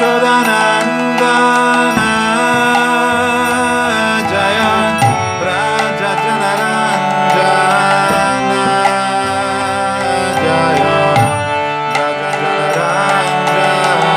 Yashodanandana Jaya Braja Janaranjana Jaya Braja Janaranjana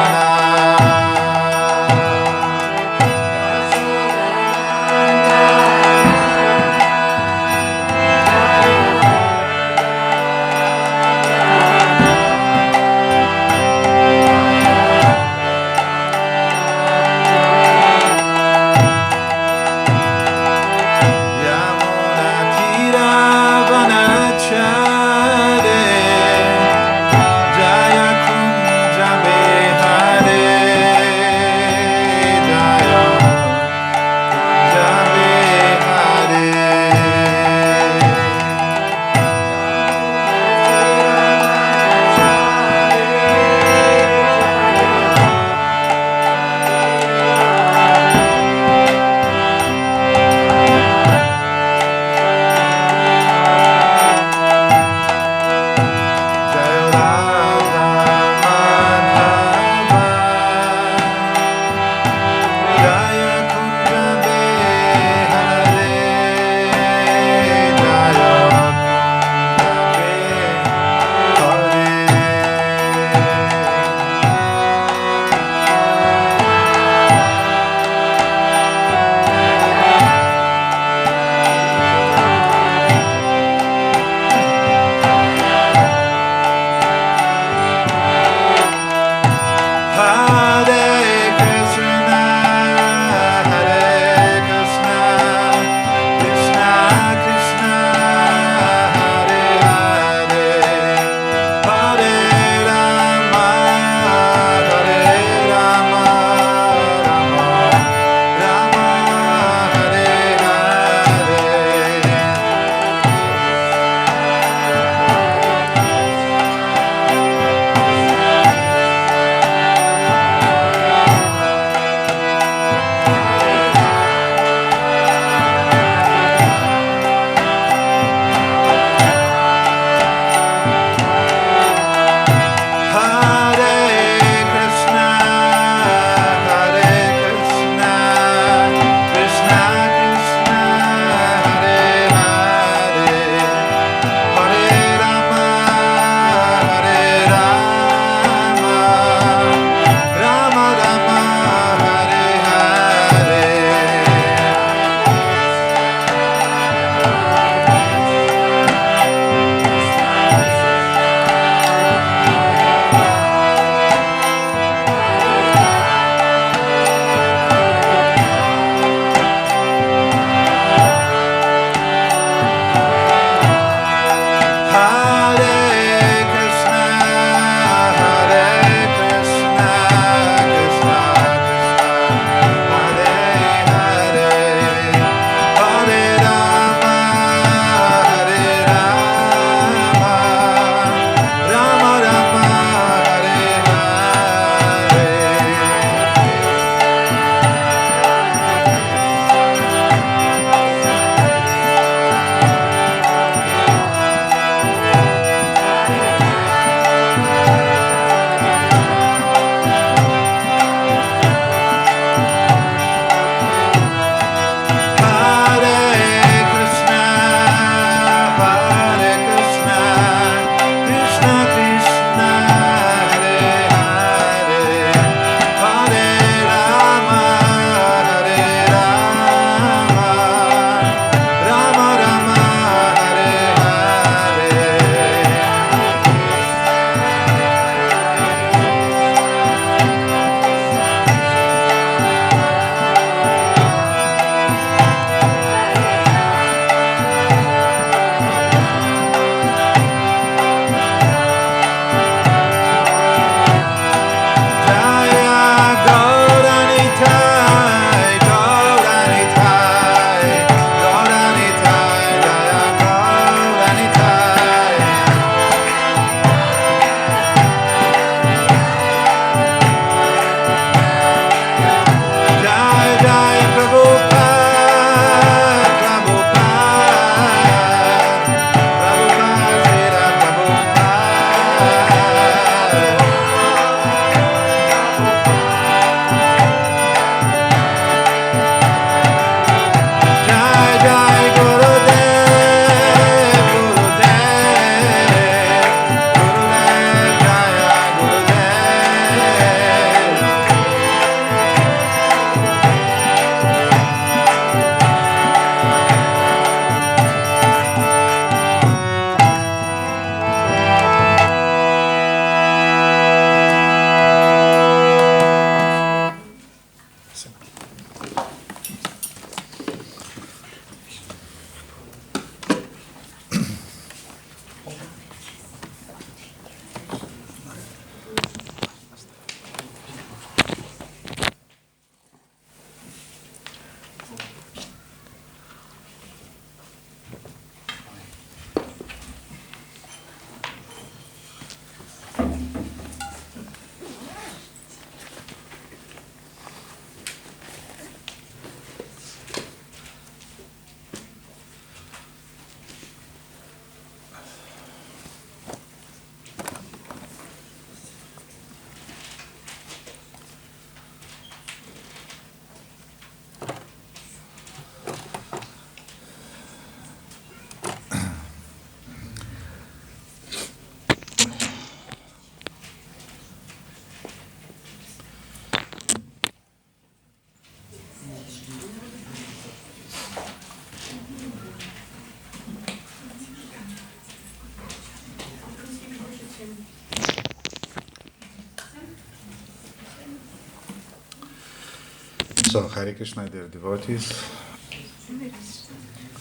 So, Hare Krishna, dear devotees.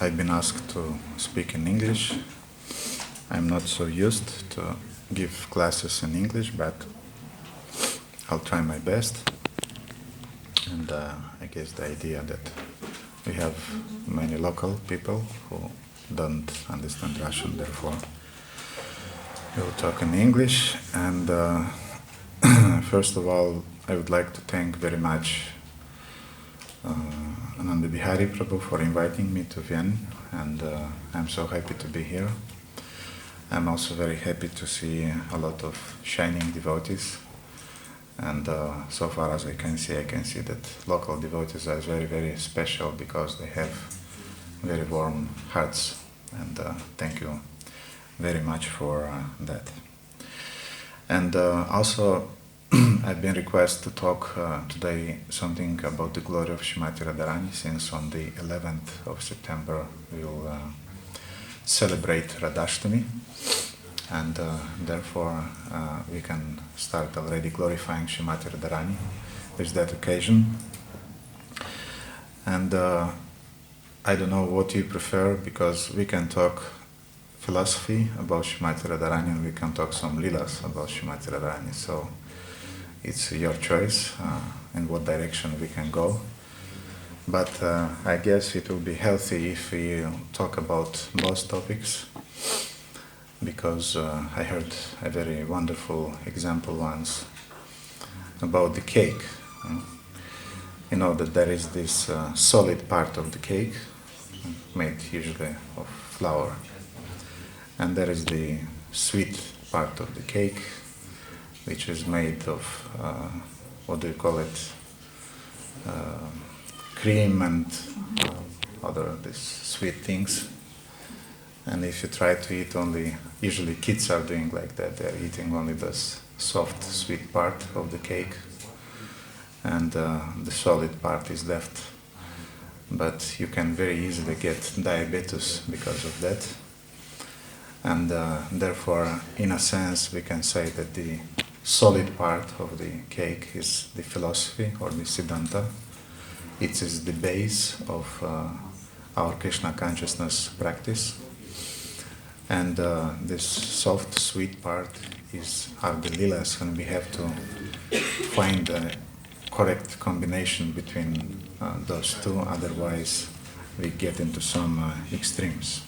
I've been asked to speak in English. I'm not so used to give classes in English, but I'll try my best. And I guess the idea that we have many local people who don't understand Russian, therefore we'll talk in English. And first of all, I would like to thank very much Ananda Bihari Prabhu for inviting me to Vienna, and I'm so happy to be here. I'm also very happy to see a lot of shining devotees, and so far as I can see that local devotees are very, very special because they have very warm hearts, and thank you very much for that. And also I've been requested to talk today something about the glory of Srimati Radharani, since on the 11th of September we will celebrate Radhastami, and therefore we can start already glorifying Srimati Radharani with that occasion. And I don't know what you prefer, because we can talk philosophy about Srimati Radharani and we can talk some lilas about Srimati Radharani. So it's your choice in what direction we can go. But I guess it will be healthy if we talk about both topics, because I heard a very wonderful example once about the cake. You know that there is this solid part of the cake, made usually of flour, and there is the sweet part of the cake, which is made of, what do you call it, cream and other these sweet things. And if you try to eat only, usually kids are doing like that, they're eating only the soft, sweet part of the cake, and the solid part is left. But you can very easily get diabetes because of that. And therefore, in a sense, we can say that the solid part of the cake is the philosophy or the Siddhanta. It is the base of our Krishna consciousness practice. And this soft, sweet part are the lilas, and we have to find a correct combination between those two, otherwise we get into some extremes.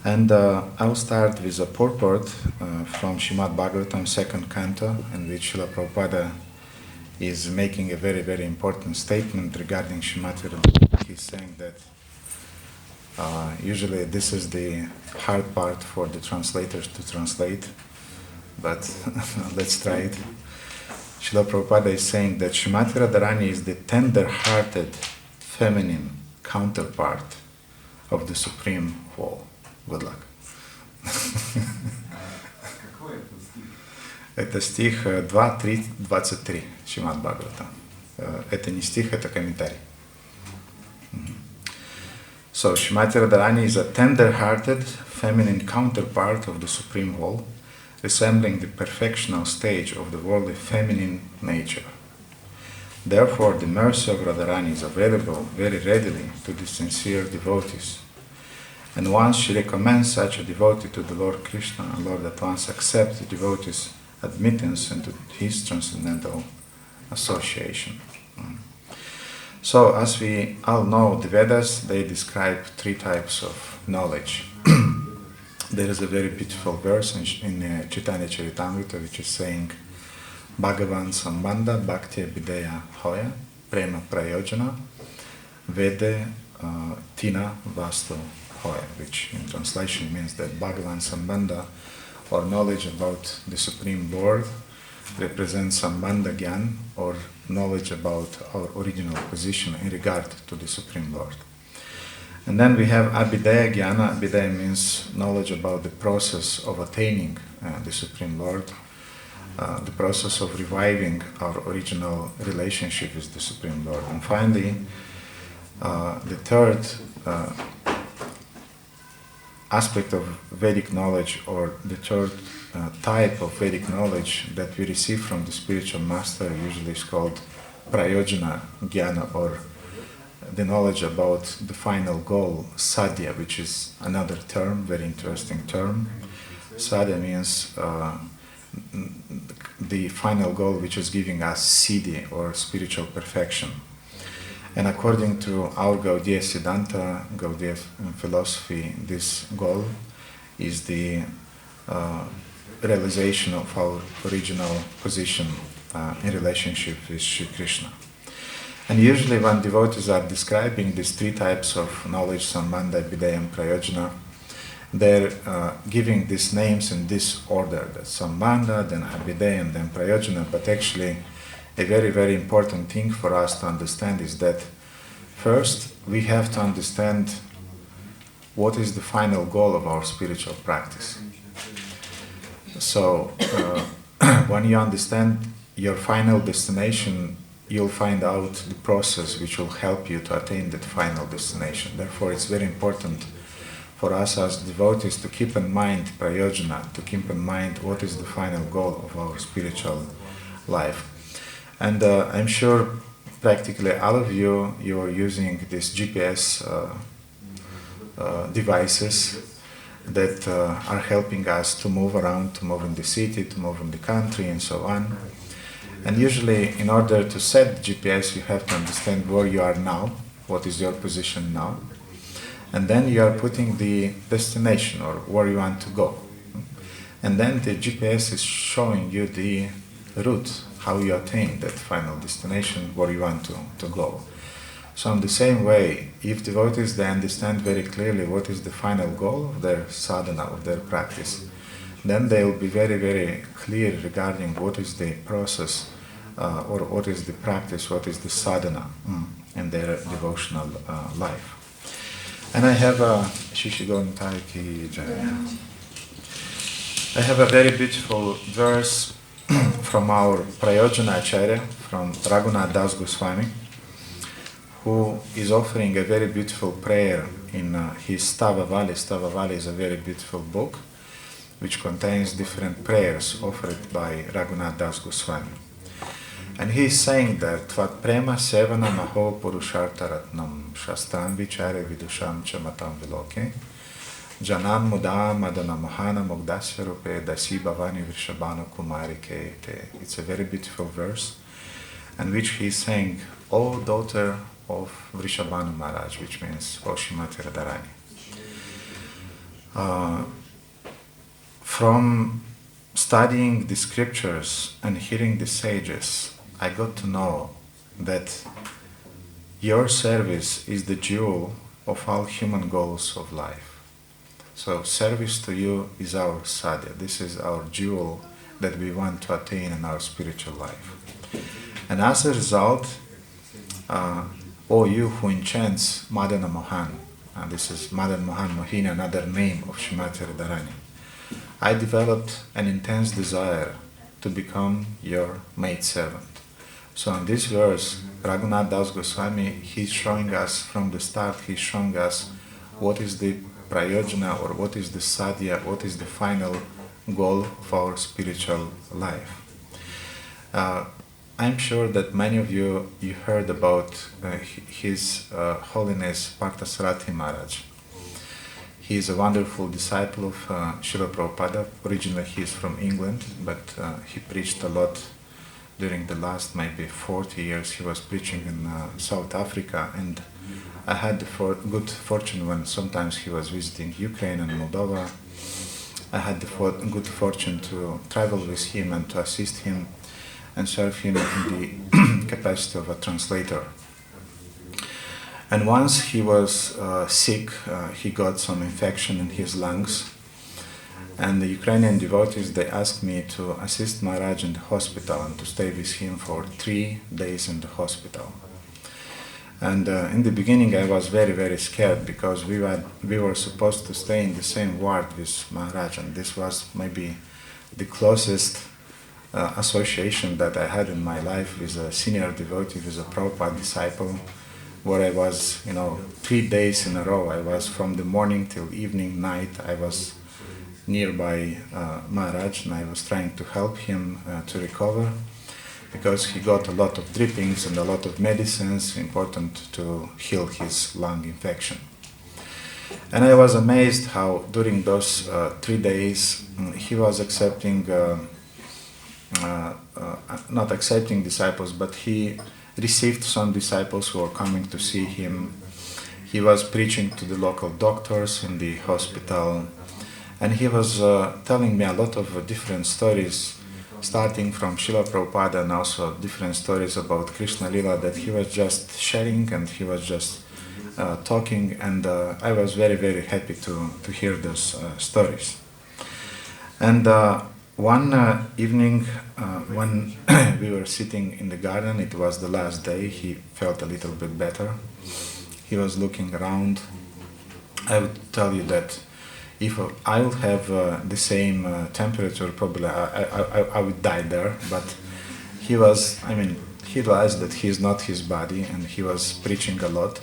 And I will start with a purport from Srimad Bhagavatam, 2nd canto, in which Srila Prabhupada is making a very, very important statement regarding Srimati Radharani. He's saying that usually this is the hard part for the translators to translate, but let's try it. Srila Prabhupada is saying that Srimati Radharani is the tender-hearted feminine counterpart of the Supreme Whole. Good luck. Это стих 2.3.23, Шримад Бхагавата. Это не стих, это комментарий. So, Srimati Radharani is a tender-hearted, feminine counterpart of the Supreme Whole, resembling the perfectional stage of the worldly feminine nature. Therefore, the mercy of Radharani is available very readily to the sincere devotees. And once she recommends such a devotee to the Lord Krishna, and Lord at once accepts the devotee's admittance into his transcendental association. So, as we all know, the Vedas, they describe 3 types of knowledge. There is a very beautiful verse in Chaitanya Charitamrita which is saying, Bhagavan Sambandha Bhakti Videya Hoya Prema Prayojana Vede Tina Vastu Hoya, which in translation means that Bhagavan Sambandha, or knowledge about the Supreme Lord, represents Sambandha Gyan, or knowledge about our original position in regard to the Supreme Lord. And then we have Abhidaya Jnana. Abhidaya means knowledge about the process of attaining the Supreme Lord, the process of reviving our original relationship with the Supreme Lord. And finally, the third aspect of Vedic knowledge, or the third type of Vedic knowledge that we receive from the spiritual master, usually is called prayojana jnana, or the knowledge about the final goal, sadhya, which is another term, very interesting term. Sadhya means the final goal, which is giving us siddhi, or spiritual perfection. And according to our Gaudiya Siddhanta, Gaudiya philosophy, this goal is the realization of our original position in relationship with Shri Krishna. And usually when devotees are describing these three types of knowledge, sambandha, abhidheya, and prayojana, they're giving these names in this order, that sambandha, then abhidheya, and then prayojana. But actually a very, very important thing for us to understand is that first we have to understand what is the final goal of our spiritual practice. So when you understand your final destination, you'll find out the process which will help you to attain that final destination. Therefore, it's very important for us as devotees to keep in mind prayojana, to keep in mind what is the final goal of our spiritual life. And I'm sure practically all of you are using these GPS devices that are helping us to move around, to move in the city, to move in the country, and so on. And usually, in order to set the GPS, you have to understand where you are now, what is your position now, and then you are putting the destination, or where you want to go. And then the GPS is showing you the route, how you attain that final destination, where you want to go. So in the same way, if devotees, they understand very clearly what is the final goal of their sadhana, of their practice, then they will be very, very clear regarding what is the process, or what is the practice, what is the sadhana in their devotional life. And I have a I have a very beautiful verse from our Prayojana Acharya, from Raghunath Das Goswami, who is offering a very beautiful prayer in his Stavavali. Stavavali is a very beautiful book which contains different prayers offered by Raghunath Das Goswami. And he is saying that Tvat prema sevana maho purushartha ratnam shastram vichare vidusham chamatam viloke janam mudam madana mohana mogdasya rupe dasi bhavani vrishabhana kumari ke te. It's a very beautiful verse in which he is saying, O daughter of Vrishabhanu Maharaj, which means O Shrimati Radharani. From studying the scriptures and hearing the sages, I got to know that your service is the jewel of all human goals of life. So service to you is our sadhya. This is our jewel that we want to attain in our spiritual life. And as a result, O you who enchants Madana Mohan, and this is Madan Mohan Mohini, another name of Shrimati Radharani, I developed an intense desire to become your maidservant. So in this verse, Raghunath Das Goswami, he's showing us from the start, he's showing us what is the prayojana, or what is the sadhya, what is the final goal of our spiritual life. I'm sure that many of you heard about His Holiness Parthasarathi Maharaj. He is a wonderful disciple of Srila Prabhupada. Originally he is from England, but he preached a lot during the last maybe 40 years. He was preaching in South Africa, and I had the good fortune when sometimes he was visiting Ukraine and Moldova. I had the good fortune to travel with him and to assist him and serve him in the capacity of a translator. And once he was sick, he got some infection in his lungs, and the Ukrainian devotees, they asked me to assist Maharaj in the hospital and to stay with him for 3 days in the hospital. And in the beginning I was very, very scared, because we were supposed to stay in the same ward with Maharaj, and this was maybe the closest association that I had in my life with a senior devotee, with a Prabhupada disciple, where I was, 3 days in a row. I was from the morning till evening, night. I was nearby Maharaj, and I was trying to help him to recover. because he got a lot of drippings and a lot of medicines important to heal his lung infection. And I was amazed how during those 3 days he was accepting, not accepting disciples, but he received some disciples who were coming to see him. He was preaching to the local doctors in the hospital, and he was telling me a lot of different stories, starting from Srila Prabhupada, and also different stories about Krishna Lila that he was just sharing, and he was just talking, and I was very, very happy to hear those stories. And one evening when we were sitting in the garden, it was the last day, he felt a little bit better. He was looking around. I would tell you that if I would have the same temperature, probably I would die there, but he was, I mean, he realized that he is not his body, and he was preaching a lot.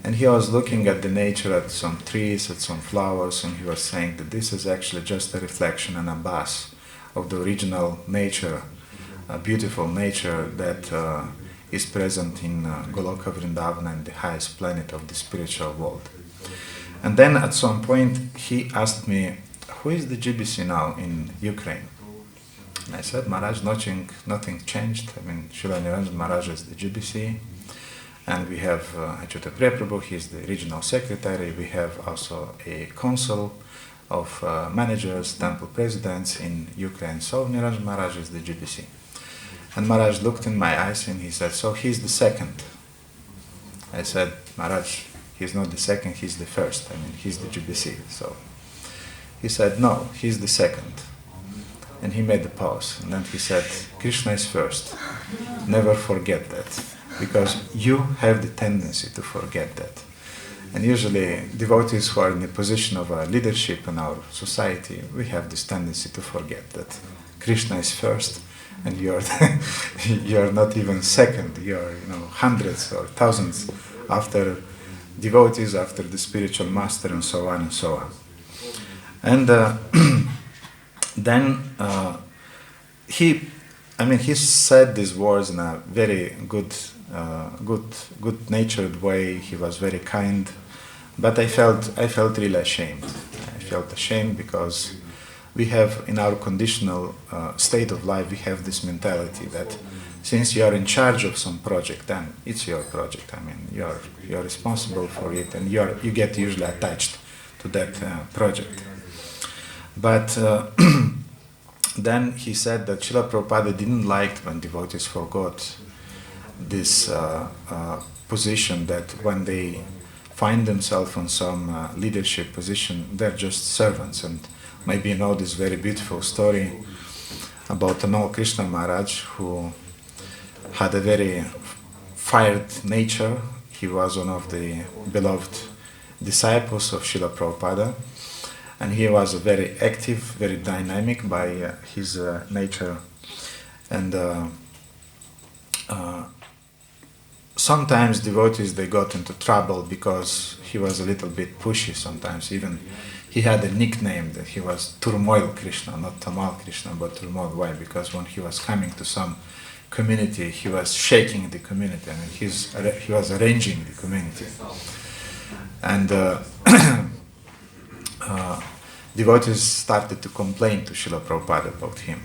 And he was looking at the nature, at some trees, at some flowers, and he was saying that this is actually just a reflection and a bas of the original nature, a beautiful nature that is present in Goloka Vrindavana, and the highest planet of the spiritual world. And then at some point he asked me, who is the GBC now in Ukraine? And I said, Maharaj, nothing changed. I mean, Srila Niranjan Maharaj is the GBC. And we have Achyuta Prabhu, he is the regional secretary. We have also a council of managers, temple presidents in Ukraine. So Niranjan Maharaj is the GBC. And Maharaj looked in my eyes and he said, so he's the second. I said, Maharaj, he's not the second, he's the first. I mean, he's the GBC. So he said, no, he's the second. And he made a pause. And then he said, Krishna is first. Never forget that. Because you have the tendency to forget that. And usually devotees who are in a position of leadership in our society, we have this tendency to forget that Krishna is first, and you're not even second. You're hundreds or thousands after devotees, after the spiritual master, and so on and so on. And then he said these words in a very good-natured way. He was very kind, but I felt really ashamed. I felt ashamed because we have, in our conditional state of life, we have this mentality that since you are in charge of some project, then it's your project. I mean, you're responsible for it, and you get usually attached to that project. But then he said that Srila Prabhupada didn't like when devotees forgot this position, that when they find themselves in some leadership position, they're just servants. And maybe you know this very beautiful story about Anol Krishna Maharaj, who had a very fired nature. He was one of the beloved disciples of Srila Prabhupada. And he was very active, very dynamic by his nature. And sometimes devotees, they got into trouble because he was a little bit pushy sometimes. Even he had a nickname that he was Turmoil Krishna, not Tamal Krishna, but Turmoil. Why? Because when he was coming to some community, he was shaking the community. I mean, he was arranging the community. And devotees started to complain to Srila Prabhupada about him.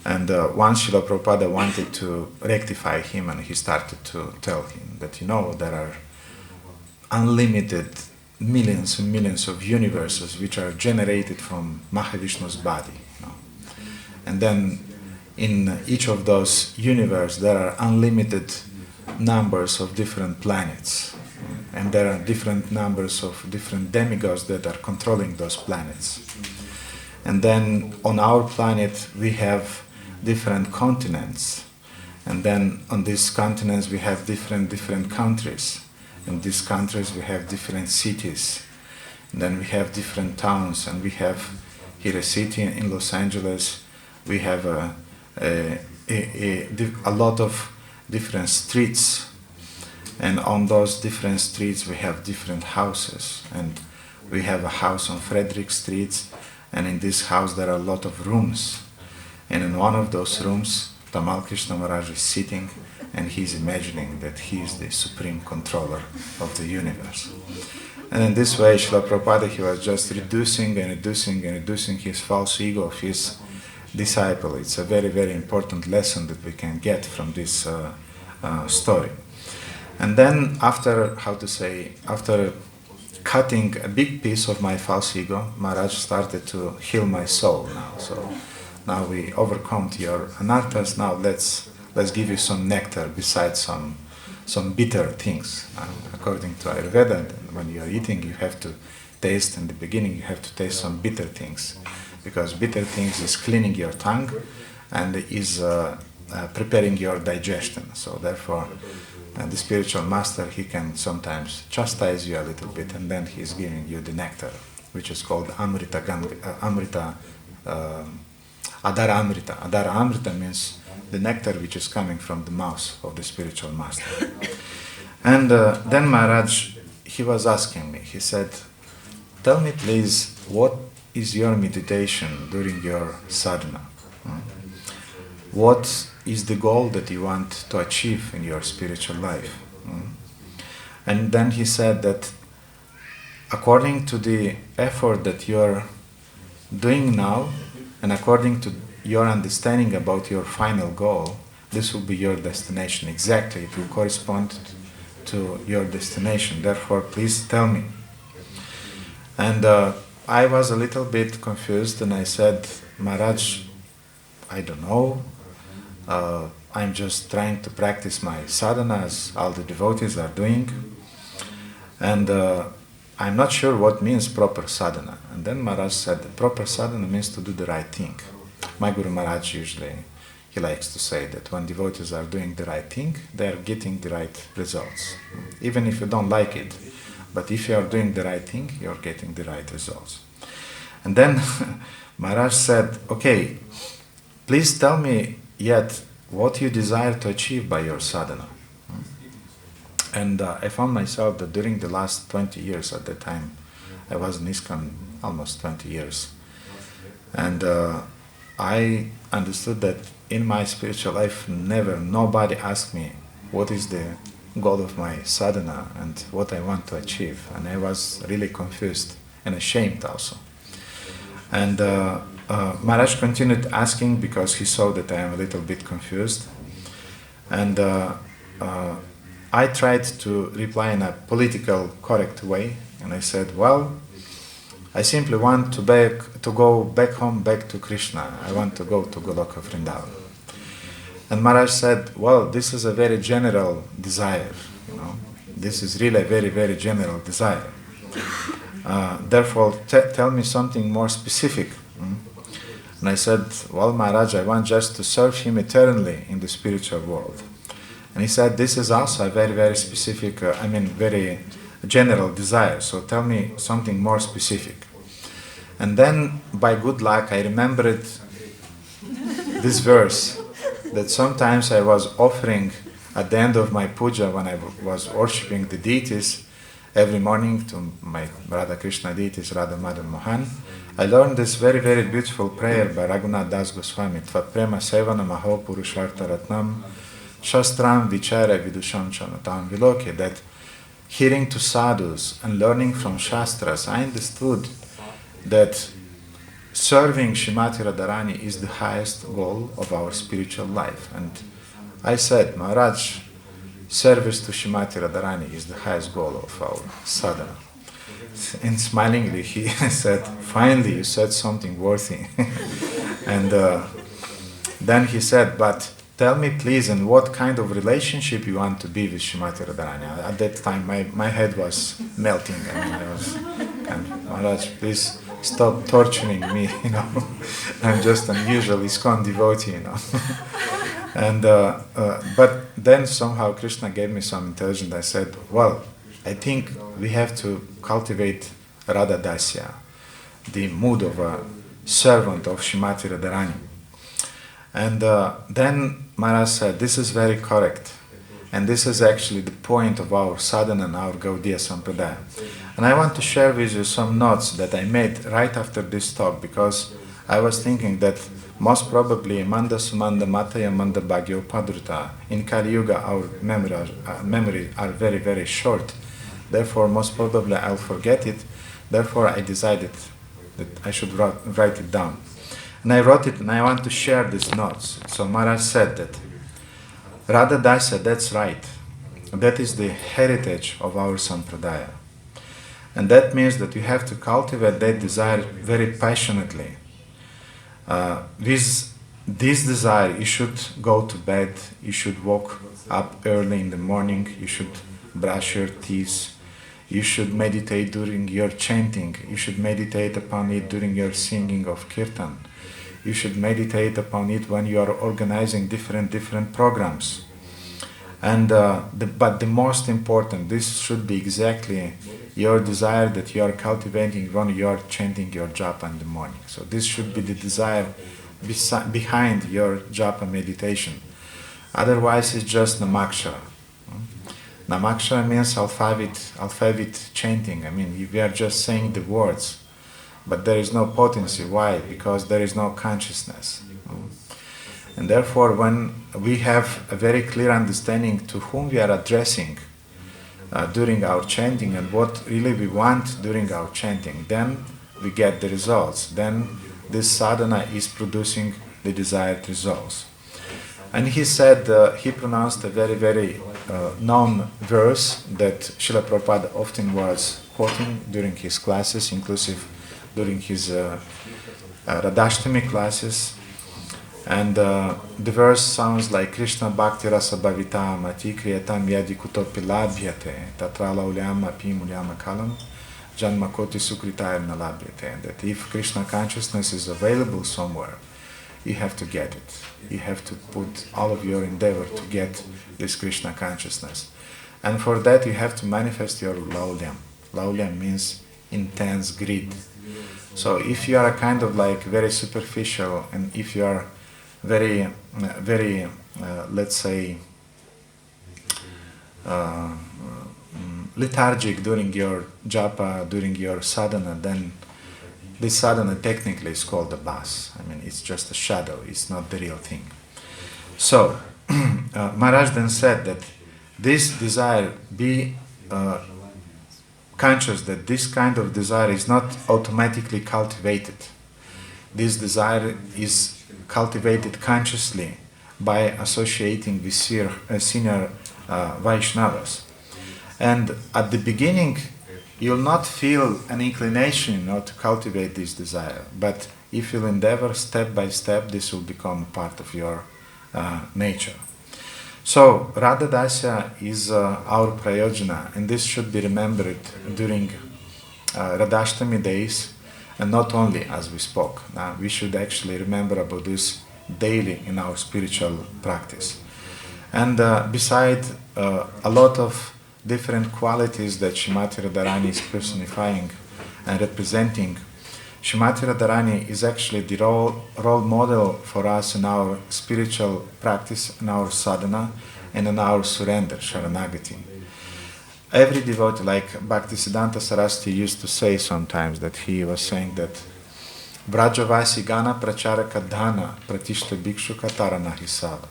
And once Srila Prabhupada wanted to rectify him, and he started to tell him that, there are unlimited millions and millions of universes which are generated from Mahavishnu's body. And then in each of those universes there are unlimited numbers of different planets. And there are different numbers of different demigods that are controlling those planets. And then on our planet we have different continents. And then on these continents we have different countries. In these countries we have different cities. And then we have different towns. And we have here a city in Los Angeles. We have a lot of different streets. And on those different streets we have different houses. And we have a house on Frederick Street, and in this house there are a lot of rooms. And in one of those rooms Tamal Krishna Maharaj is sitting and he's imagining that he is the supreme controller of the universe. And in this way, Srila Prabhupada, he was just reducing his false ego of his disciple. It's a very, very important lesson that we can get from this story. And then after cutting a big piece of my false ego, Maharaj started to heal my soul now. So now we overcome your anarthas, now let's give you some nectar besides some bitter things. According to Ayurveda, when you are eating, you have to taste, in the beginning you have to taste some bitter things, because bitter things is cleaning your tongue and is preparing your digestion. So therefore, the spiritual master, he can sometimes chastise you a little bit, and then he's giving you the nectar, which is called Amrita, Adara Amrita. Adara Amrita means the nectar which is coming from the mouth of the spiritual master. And then Maharaj, he was asking me, he said, tell me please, what is your meditation during your sadhana? What is the goal that you want to achieve in your spiritual life? And then he said that according to the effort that you're doing now, and according to your understanding about your final goal, this will be your destination. Exactly, it will correspond to your destination. Therefore, please tell me. And I was a little bit confused, and I said, Maharaj, I don't know. I'm just trying to practice my sadhana as all the devotees are doing. And I'm not sure what means proper sadhana. And then Maharaj said, the proper sadhana means to do the right thing. My Guru Maharaj usually, he likes to say that when devotees are doing the right thing, they are getting the right results. Even if you don't like it. But if you are doing the right thing, you are getting the right results. And then Maharaj said, okay, please tell me yet what you desire to achieve by your sadhana. And I found myself that during the last 20 years at that time, I was in ISKCON almost 20 years. And I understood that in my spiritual life, nobody asked me what is the goal of my sadhana and what I want to achieve. And I was really confused and ashamed also. And Maharaj continued asking because he saw that I am a little bit confused. And I tried to reply in a political correct way, and I said, well, I simply want to go back home, back to Krishna. I want to go to Goloka Vrindavan. And Maharaj said, well, this is a very general desire, This is really a very, very general desire. Therefore, tell me something more specific. And I said, well, Maharaj, I want just to serve him eternally in the spiritual world. And he said, this is also a very, very specific, very general desire. So tell me something more specific. And then, by good luck, I remembered this verse that sometimes I was offering at the end of my puja when I was worshipping the deities every morning to my Radha Krishna deities, Radha Madan Mohan. I learned this very, very beautiful prayer by Raghunath Das Goswami, Tvat Prema Sevana Maho Purushartha Ratnam Shastram Vichara Vidusham Chanatam Viloke, that hearing to sadhus and learning from Shastras, I understood that serving Srimati Radharani is the highest goal of our spiritual life. And I said, Maharaj, service to Srimati Radharani is the highest goal of our sadhana. And smilingly he said, finally you said something worthy. And then he said, but tell me please, in what kind of relationship you want to be with Srimati Radharani. At that time my head was melting. I was Maharaj, please stop torturing me, I'm just an unusual ISKCON devotee, And but then somehow Krishna gave me some intelligence. I said, well, I think we have to cultivate Radhadasya, the mood of a servant of Srimati Radharani. And then Maharaj said, this is very correct. And this is actually the point of our sadhana and our Gaudiya Sampradaya. And I want to share with you some notes that I made right after this talk, because I was thinking that most probably Manda Sumanda Mataya Manda Bhagyo Padruta. In Kali Yuga, our memory are very, very short. Therefore, most probably I'll forget it. Therefore, I decided that I should write it down. And I wrote it, and I want to share these notes. So Maharaj said that, Radhastami, that's right. That is the heritage of our Sampradaya. And that means that you have to cultivate that desire very passionately. With this desire, you should go to bed, you should wake up early in the morning, you should brush your teeth, you should meditate during your chanting, you should meditate upon it during your singing of kirtan, you should meditate upon it when you are organizing different programs. And but the most important, this should be exactly your desire that you are cultivating when you are chanting your japa in the morning. So this should be the desire behind your japa meditation. Otherwise, it's just namakshara. Namakshara means alphabet chanting. I mean, we are just saying the words, but there is no potency. Why? Because there is no consciousness. And therefore, when we have a very clear understanding to whom we are addressing during our chanting and what really we want during our chanting, then we get the results. Then this sadhana is producing the desired results. And he said, he pronounced a very, very known verse that Srila Prabhupada often was quoting during his classes, inclusive during his Radhastami classes. And the verse sounds like Krishna Bhakti Rasa Bhavita Mati Kriyatam Yadi Kutopi Labhyate Tatrala Ulyama Pim Ulyama Kalam Janma Koti Sukritaya Nalabhyate. That if Krishna consciousness is available somewhere, you have to get it. You have to put all of your endeavor to get this Krishna consciousness. And for that you have to manifest your laulyam. Laulyam means intense greed. So if you are a kind of like very superficial, and if you are very, let's say, lethargic during your japa, during your sadhana, then this sadhana technically is called a bas. I mean, it's just a shadow, it's not the real thing. So, Maharaj then said that this desire, be conscious that this kind of desire is not automatically cultivated. This desire is cultivated consciously by associating with senior Vaishnavas. And at the beginning, you'll not feel an inclination to cultivate this desire, but if you'll endeavor step by step, this will become part of your nature. So, Radhastami is our prayojana, and this should be remembered during Radhastami days, and not only as we spoke. We should actually remember about this daily in our spiritual practice. And beside a lot of different qualities that Srimati Radharani is personifying and representing, Srimati Radharani is actually the role model for us in our spiritual practice, in our sadhana, and in our surrender, Sharanagati. Every devotee, like Bhaktisiddhanta Saraswati used to say sometimes, that he was saying that Vrajavasi Gana Pracharaka Dhana Pratishta Bhikshuka Tarana Hisala.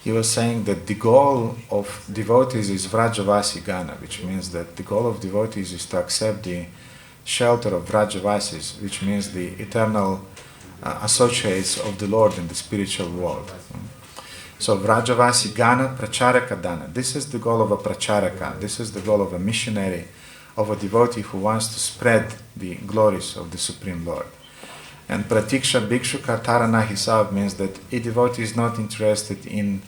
He was saying that the goal of devotees is Vrajavasi Gana, which means that the goal of devotees is to accept the shelter of Vrajavasis, which means the eternal associates of the Lord in the spiritual world. So Vrajavasi Gana Pracharaka Dana. This is the goal of a Pracharaka. This is the goal of a missionary, of a devotee who wants to spread the glories of the Supreme Lord. And Pratiksha Bhikshuka Tarana Hisav means that a devotee is not interested in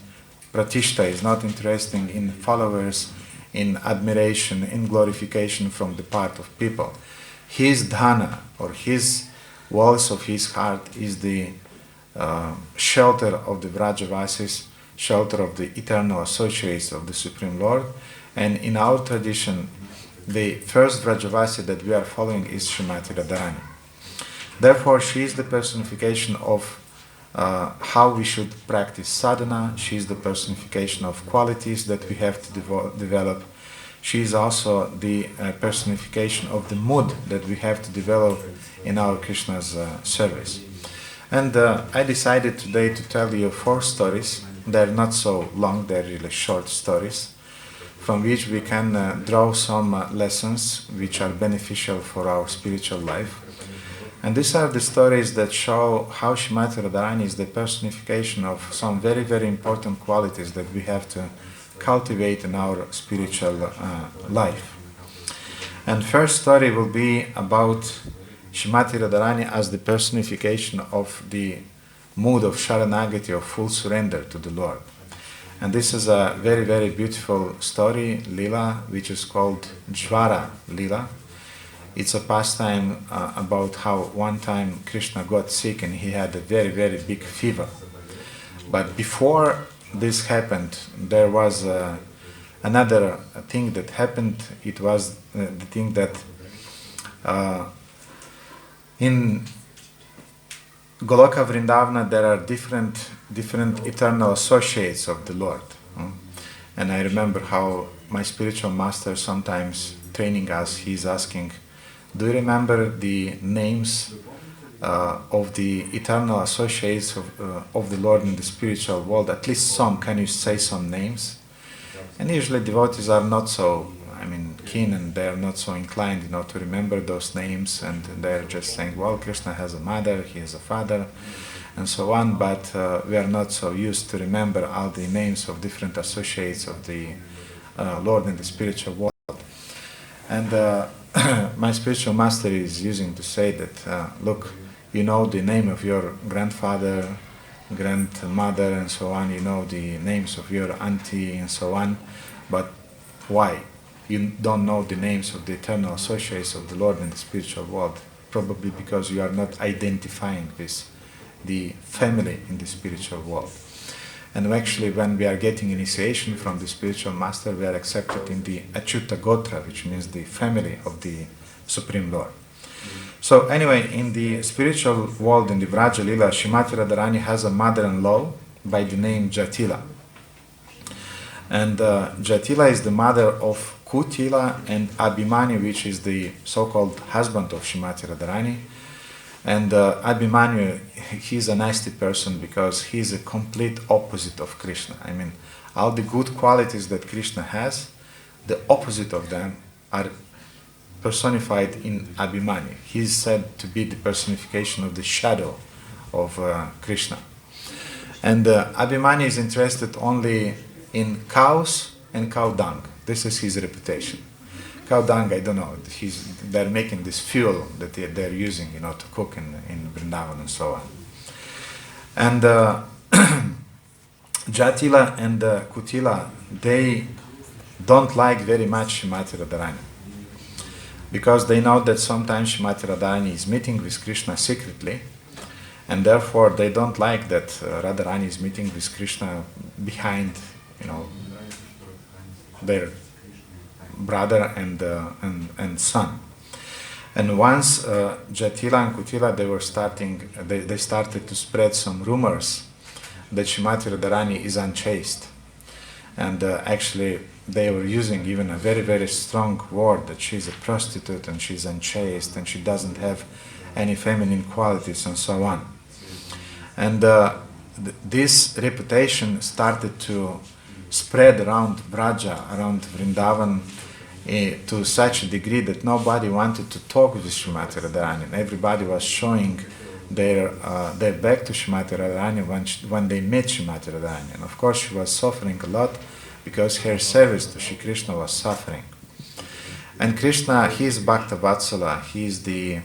Pratishta, is not interested in followers, in admiration, in glorification from the part of people. His dhana, or his walls of his heart, is the shelter of the Vrajavasis, shelter of the eternal associates of the Supreme Lord. And in our tradition, the first Vrajavasi that we are following is Srimati Radharani. Therefore, she is the personification of how we should practice sadhana. She is the personification of qualities that we have to develop. She is also the personification of the mood that we have to develop in our Krishna's service. And I decided today to tell you 4 stories. They're not so long, they're really short stories, from which we can draw some lessons which are beneficial for our spiritual life. And these are the stories that show how Srimati Radharani is the personification of some very, very important qualities that we have to cultivate in our spiritual life. And first story will be about Srimati Radharani as the personification of the mood of Sharanagati, of full surrender to the Lord. And this is a very, very beautiful story, Lila, which is called Jvara Lila. It's a pastime about how one time Krishna got sick and he had a very, very big fever. But before this happened, there was another thing that happened. It was the thing that in Goloka Vrindavana there are different eternal associates of the Lord. And I remember how my spiritual master sometimes training us, he's asking, do you remember the names of the eternal associates of the Lord in the spiritual world? At least some, can you say some names? And usually devotees are not so, keen, and they are not so inclined, to remember those names, and they're just saying, well, Krishna has a mother, he has a father, and so on, but we are not so used to remember all the names of different associates of the Lord in the spiritual world. And my spiritual master is using to say that, look, you know the name of your grandfather, grandmother, and so on, you know the names of your auntie, and so on, but why? You don't know the names of the eternal associates of the Lord in the spiritual world, probably because you are not identifying with the family in the spiritual world. And actually, when we are getting initiation from the spiritual master, we are accepted in the Achyuta Gotra, which means the family of the Supreme Lord. So anyway, in the spiritual world, in the Vraja Lila, Srimati Radharani has a mother-in-law by the name Jatila. And Jatila is the mother of Kutila and Abhimanyu, which is the so-called husband of Srimati Radharani. And Abhimanyu, he's a nasty person because he's a complete opposite of Krishna. All the good qualities that Krishna has, the opposite of them are personified in Abhimanyu. He's said to be the personification of the shadow of Krishna. And Abhimanyu is interested only in cows and cow dung. This is his reputation. Cow dung, I don't know. They're making this fuel that they're using, to cook in Vrindavan and so on. And Jatila and Kutila, they don't like very much Srimati Radharani, because they know that sometimes Srimati Radharani is meeting with Krishna secretly, and therefore they don't like that Radharani is meeting with Krishna behind, their brother and son. And once Jatila and Kutila, they started to spread some rumors that Srimati Radharani is unchaste. And actually they were using even a very, very strong word that she's a prostitute and she's unchaste and she doesn't have any feminine qualities and so on. And this reputation started to spread around Vraja, around Vrindavan, to such a degree that nobody wanted to talk with Srimati Radharani. And everybody was showing their back to Srimati Radharani when they met Srimati Radharani. And of course she was suffering a lot because her service to Shri Krishna was suffering. And Krishna, he is Bhakta Vatsala, he is the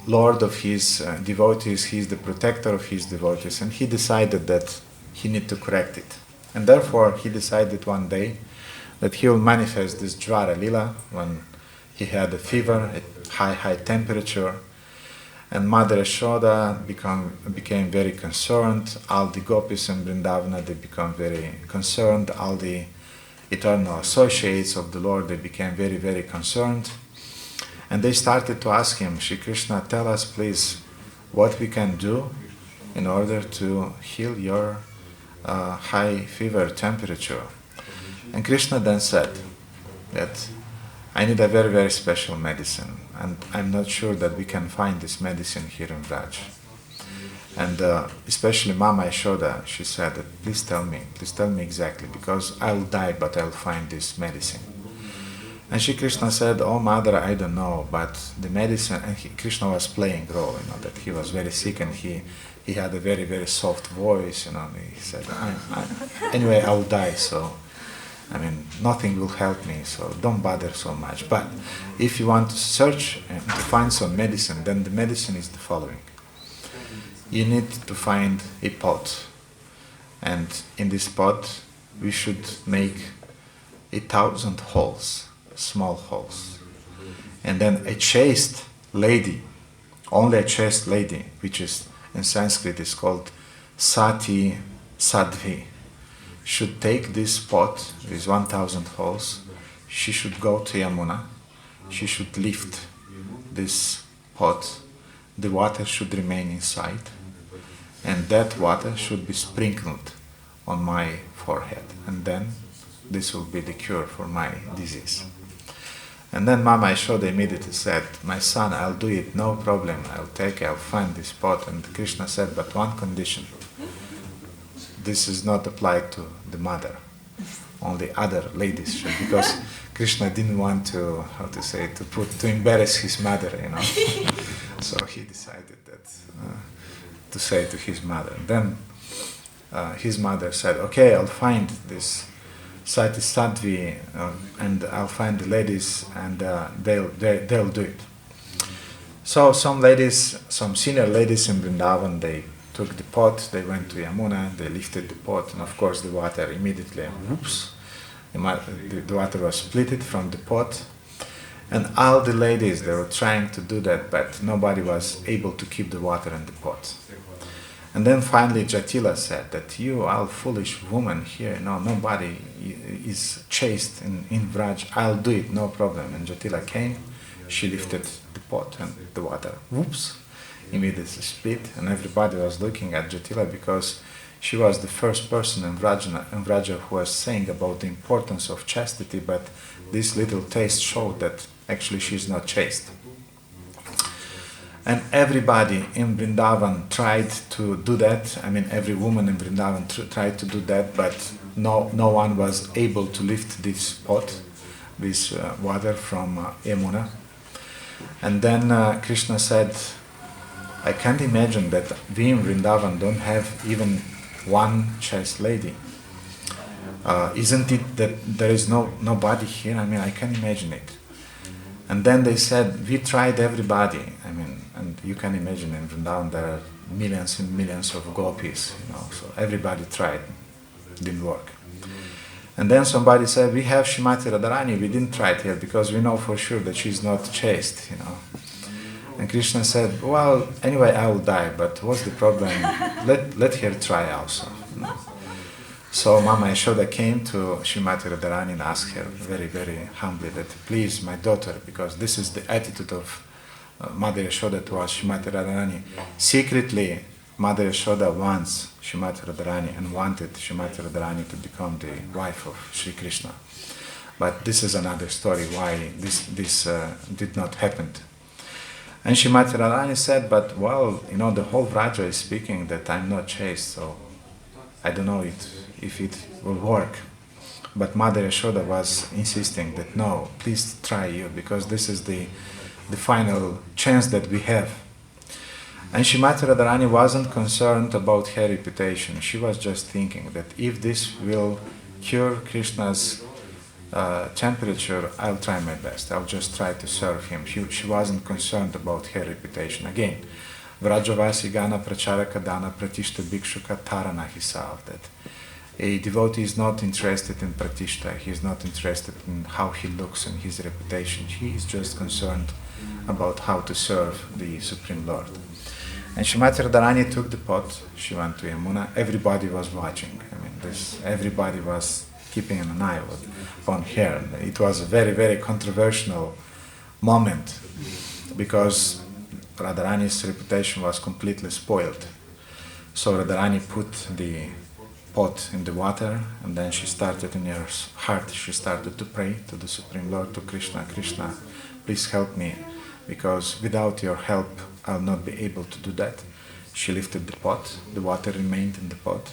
Lord of his devotees, he is the protector of his devotees, and he decided that he need to correct it. And therefore he decided one day that he will manifest this Jvara Lila when he had a fever, a high temperature, and Mother Yashoda became very concerned. All the gopis in Vrindavana, they become very concerned. All the eternal associates of the Lord, they became very, very concerned. And they started to ask him, Shri Krishna, tell us please what we can do in order to heal your high fever temperature. And Krishna then said that I need a very, very special medicine, and I'm not sure that we can find this medicine here in Vraj. And especially Mama Yashoda, she said that please tell me exactly, because I'll die but I'll find this medicine. And Shri Krishna said, oh mother, I don't know, but the medicine, and Krishna was playing role, that he was very sick and he had a very, very soft voice, and he said, anyway, I'll die, so, nothing will help me, so don't bother so much. But if you want to search and to find some medicine, then the medicine is the following. You need to find a pot, and in this pot we should make 1,000 holes, small holes, and then a chaste lady, only a chaste lady, which is in Sanskrit is called Sati Sadhvi, should take this pot with 1,000 holes. She should go to Yamuna, she should lift this pot, the water should remain inside, and that water should be sprinkled on my forehead, and then this will be the cure for my disease. And then Mama Yashoda immediately said, my son, I'll do it, no problem, I'll find this pot. And Krishna said, but one condition, this is not applied to the mother, only other ladies should, because Krishna didn't want to, to embarrass his mother, So he decided that to say to his mother. Then his mother said, okay, I'll find this Sati Sadhvi and I'll find the ladies and they'll do it. So some senior ladies in Vrindavan, they took the pot, they went to Yamuna, they lifted the pot, and of course the water immediately, whoops, the water was splitted from the pot. And all the ladies, they were trying to do that, but nobody was able to keep the water in the pot. And then finally Jatila said that you are foolish woman here, nobody is chaste in Vraj, I'll do it, no problem. And Jatila came, she lifted the pot and the water, whoops, immediately split, and everybody was looking at Jatila because she was the first person in Vraja who was saying about the importance of chastity, but this little taste showed that actually she's not chaste. And everybody in Vrindavan tried to do that. Every woman in Vrindavan tried to do that, but no one was able to lift this pot, this water from Yamuna. And then Krishna said, I can't imagine that we in Vrindavan don't have even one chaste lady. Isn't it that there is nobody here? I can imagine it. And then they said, we tried everybody. And you can imagine in Vrindavan there are millions and millions of gopis, so everybody tried, didn't work. And then somebody said, we have Srimati Radharani, we didn't try it here because we know for sure that she's not chaste, And Krishna said, well, anyway, I will die, but what's the problem? Let her try also. So Mama Yashoda came to Srimati Radharani and asked her very, very humbly that, please, my daughter, because this is the attitude of Mother Yashoda towards Srimati Radharani. Secretly, Mother Yashoda wants Srimati Radharani and wanted Srimati Radharani to become the wife of Sri Krishna. But this is another story why this did not happen. And Srimati Radharani said, but well, the whole Vraja is speaking that I'm not chaste, so I don't know if it will work. But Mother Yashoda was insisting that no, please try you, because this is the final chance that we have. And Srimati Radharani wasn't concerned about her reputation. She was just thinking that if this will cure Krishna's temperature, I'll try my best. I'll just try to serve him. She wasn't concerned about her reputation. Again, Vrajavasi Gana Pracharaka Dana Pratishta Bhikshuka Tarana Hisav, that a devotee is not interested in Pratishta, he is not interested in how he looks and his reputation. He is just concerned about how to serve the Supreme Lord. And Srimati Radharani took the pot, she went to Yamuna, everybody was watching. Everybody was keeping an eye upon her. It was a very, very controversial moment because Radharani's reputation was completely spoiled. So Radharani put the pot in the water, and then she started in her heart, she started to pray to the Supreme Lord, to Krishna, Krishna, please help me, because without your help I'll not be able to do that. she lifted the pot, the water remained in the pot.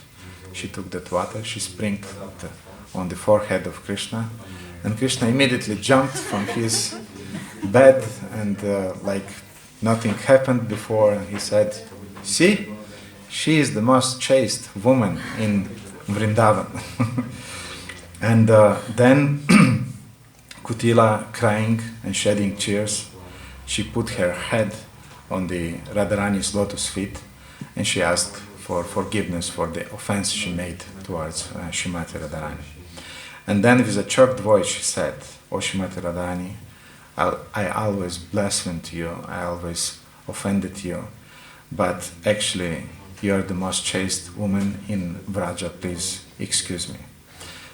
She took that water, she sprinkled it on the forehead of Krishna, and Krishna immediately jumped from his bed and like nothing happened before, and he said, "See, she is the most chaste woman in Vrindavan." And then Kutila, crying and shedding tears, she put her head on the Radharani's lotus feet, and she asked for forgiveness for the offense she made towards Srimati Radharani. And then with a choked voice she said, "O Srimati Radharani, I always blasphemed you, I always offended you, but actually you are the most chaste woman in Vraja, please excuse me.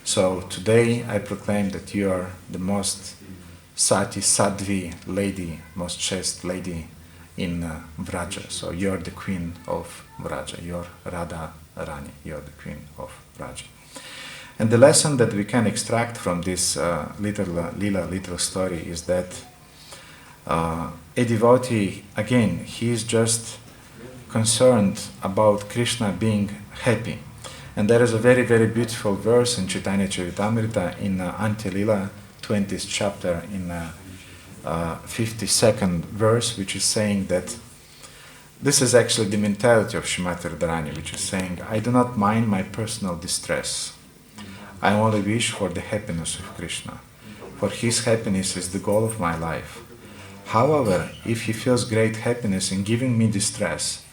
So today I proclaim that you are the most sati sadvi lady, most chaste lady in Vraja. So you are the queen of Vraja, you are Radha Rani, you are the queen of Vraja." And the lesson that we can extract from this little story is that a devotee, again, he is just concerned about Krishna being happy. And there is a very, very beautiful verse in Chaitanya Charitamrita in Antya Lila, 20th chapter, in 52nd verse, which is saying that this is actually the mentality of Srimati Radharani, which is saying, "I do not mind my personal distress. I only wish for the happiness of Krishna, for his happiness is the goal of my life. However, if he feels great happiness in giving me distress,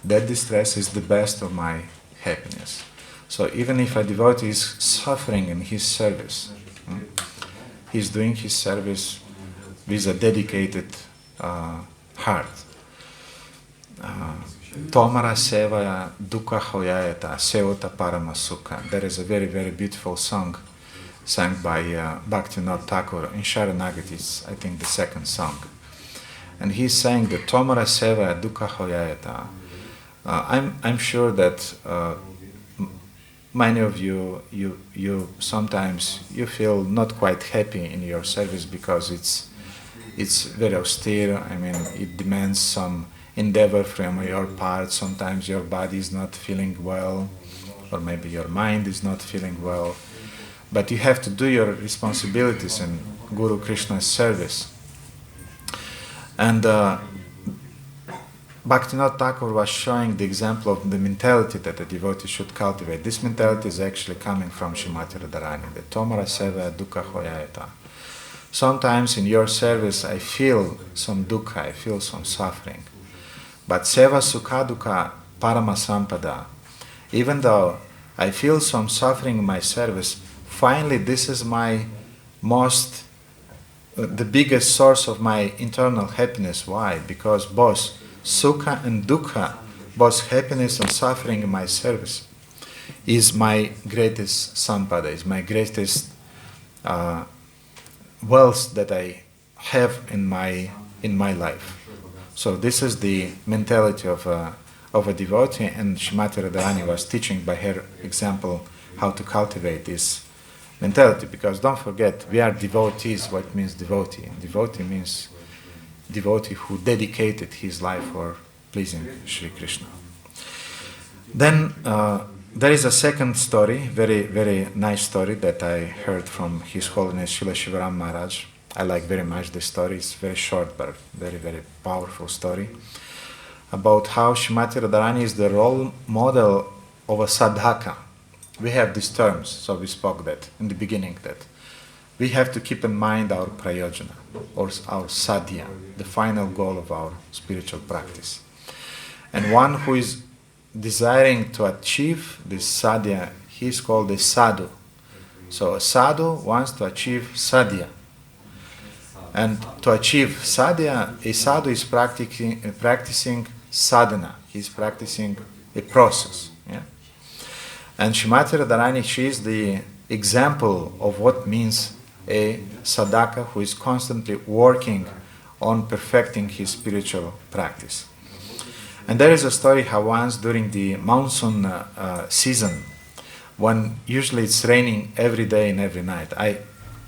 that distress is the best of my happiness." So even if a devotee is suffering in his service, he's doing his service with a dedicated heart. Tomara sevaya dukkha hoyayata sevata parama sukha. There is a very, very beautiful song sung by Bhaktivinoda Thakur in Sharanagati. It's, I think, the second song. And he sang the Tomara sevaya dukkha hoyayata. I'm sure that many of you sometimes you feel not quite happy in your service because it's very austere. I mean, it demands some endeavor from your part. Sometimes your body is not feeling well, or maybe your mind is not feeling well. But you have to do your responsibilities in Guru Krishna's service. And Bhaktivinoda Thakur was showing the example of the mentality that a devotee should cultivate. This mentality is actually coming from Srimati Radharani, the Tomara Seva Dukkha Hoyayata. Sometimes in your service I feel some dukkha, I feel some suffering. But Seva Sukha Dukkha Parama Sampada, even though I feel some suffering in my service, finally this is my the biggest source of my internal happiness. Why? Because both Sukha and Dukkha, both happiness and suffering in my service, is my greatest sampada, is my greatest wealth that I have in my life. So this is the mentality of a devotee, and Srimati Radharani was teaching by her example how to cultivate this mentality. Because don't forget, we are devotees. What means devotee? Devotee means devotee who dedicated his life for pleasing Sri Krishna. Then there is a second story, very, very nice story that I heard from His Holiness Srila Shivaram Maharaj. I like very much the story. It's very short but very, very powerful story about how Srimati Radharani is the role model of a sadhaka. We have these terms, so we spoke that in the beginning, that we have to keep in mind our prayojana, or our sadhya, the final goal of our spiritual practice. And one who is desiring to achieve this sadhya, he is called a sadhu. So a sadhu wants to achieve sadhya. And to achieve sadhya, a sadhu is practicing sadhana. He is practicing a process. Yeah? And Srimati Radharani, she is the example of what means a sadhaka who is constantly working on perfecting his spiritual practice. And there is a story how once during the monsoon season, when usually it's raining every day and every night, I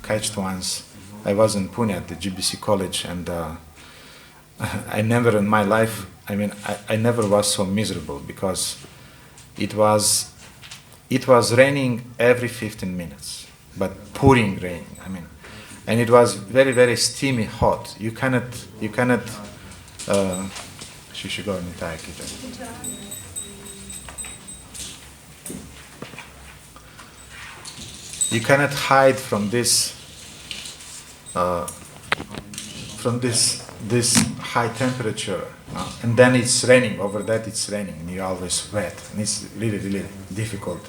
catched once, I was in Pune at the GBC college, and I never in my life I mean, I never was so miserable because it was raining every 15 minutes, but pouring rain. I mean, and it was very, very steamy hot. You cannot. She should go and take it. You cannot hide from this high temperature, and then it's raining. Over that, it's raining, and you're always wet, and it's really, really difficult.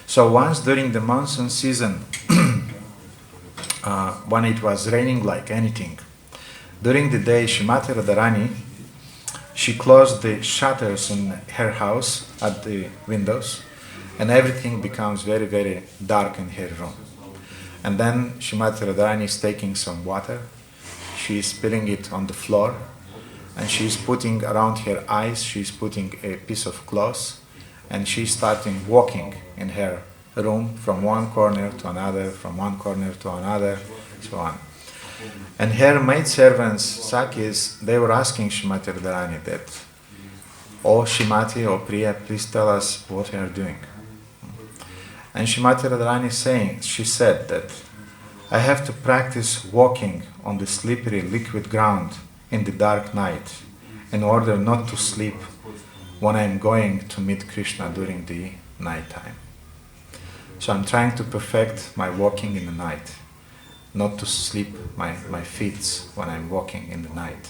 So once during the monsoon season, when it was raining like anything, during the day, Shrimati Radharani, she closed the shutters in her house at the windows, and everything becomes very, very dark in her room. And then Shrimati Radharani is taking some water, she is spilling it on the floor, and she is putting around her eyes, she is putting a piece of cloth, and she is starting walking in her room from one corner to another, from one corner to another, so on. And her maidservants, Sakis, they were asking Shrimati Radharani that, "Oh Shrimati, oh Priya, please tell us what you are doing." And Shrimati Radharani she said that, "I have to practice walking on the slippery liquid ground in the dark night in order not to sleep when I am going to meet Krishna during the night time. So I'm trying to perfect my walking in the night, not to sleep my feet when I'm walking in the night.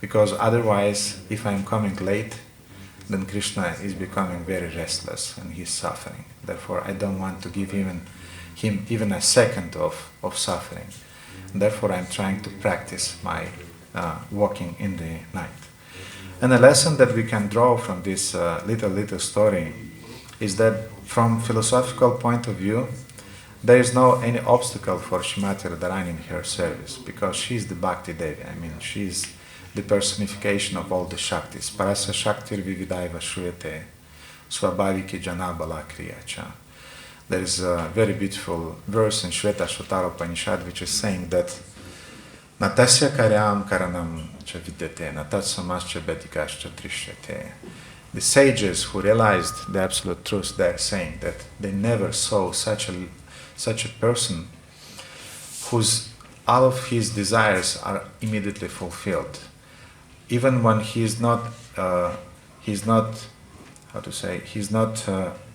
Because otherwise, if I'm coming late, then Krishna is becoming very restless and he's suffering. Therefore, I don't want to give him even a second of suffering. Therefore, I'm trying to practice my walking in the night." And a lesson that we can draw from this little story is that from philosophical point of view, there is no any obstacle for Shrimati Radharani in her service, because she is the Bhakti Devi. I mean, she is the personification of all the Shaktis. Parasya Shaktir Vividaiva Shruyate Swabhaviki Janabala Kriyacha. There is a very beautiful verse in Shveta Shvatara Upanishad which is saying that Natasya Karyam Karanam Cha Vidyate Natat Samas Cha Betikas Cha Trishyate. The sages who realized the absolute truth, they are saying that they never saw such a person whose all of his desires are immediately fulfilled. Even when he's not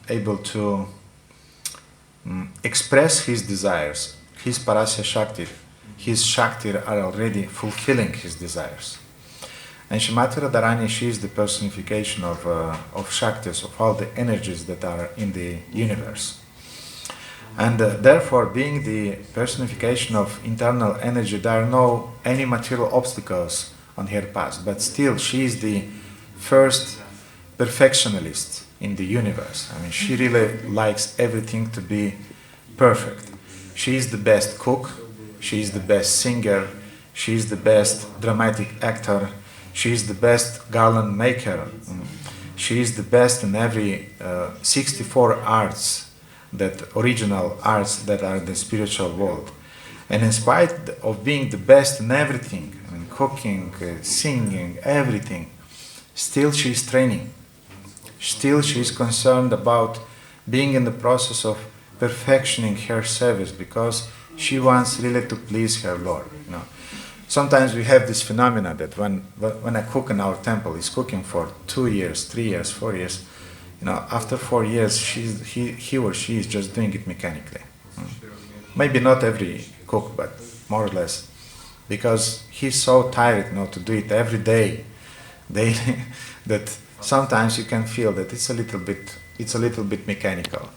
able to express his desires, his Parasya Shakti, his Shakti are already fulfilling his desires. And Shrimati Radharani, she is the personification of Shaktis, of all the energies that are in the universe. And therefore, being the personification of internal energy, there are no any material obstacles on her path. But still, she is the first perfectionist in the universe. I mean, she really likes everything to be perfect. She is the best cook, she is the best singer, she is the best dramatic actor, she is the best garland maker. She is the best in every 64 arts, that original arts that are the spiritual world. And in spite of being the best in everything, I mean, cooking, singing, everything, still she is training. Still she is concerned about being in the process of perfectioning her service, because she wants really to please her Lord. You know, sometimes we have this phenomena that when a cook in our temple is cooking for 2 years, 3 years, 4 years, you know, after 4 years, he or she is just doing it mechanically. Maybe not every cook, but more or less, because he's so tired, you know, to do it every day, daily, that sometimes you can feel that it's a little bit mechanical.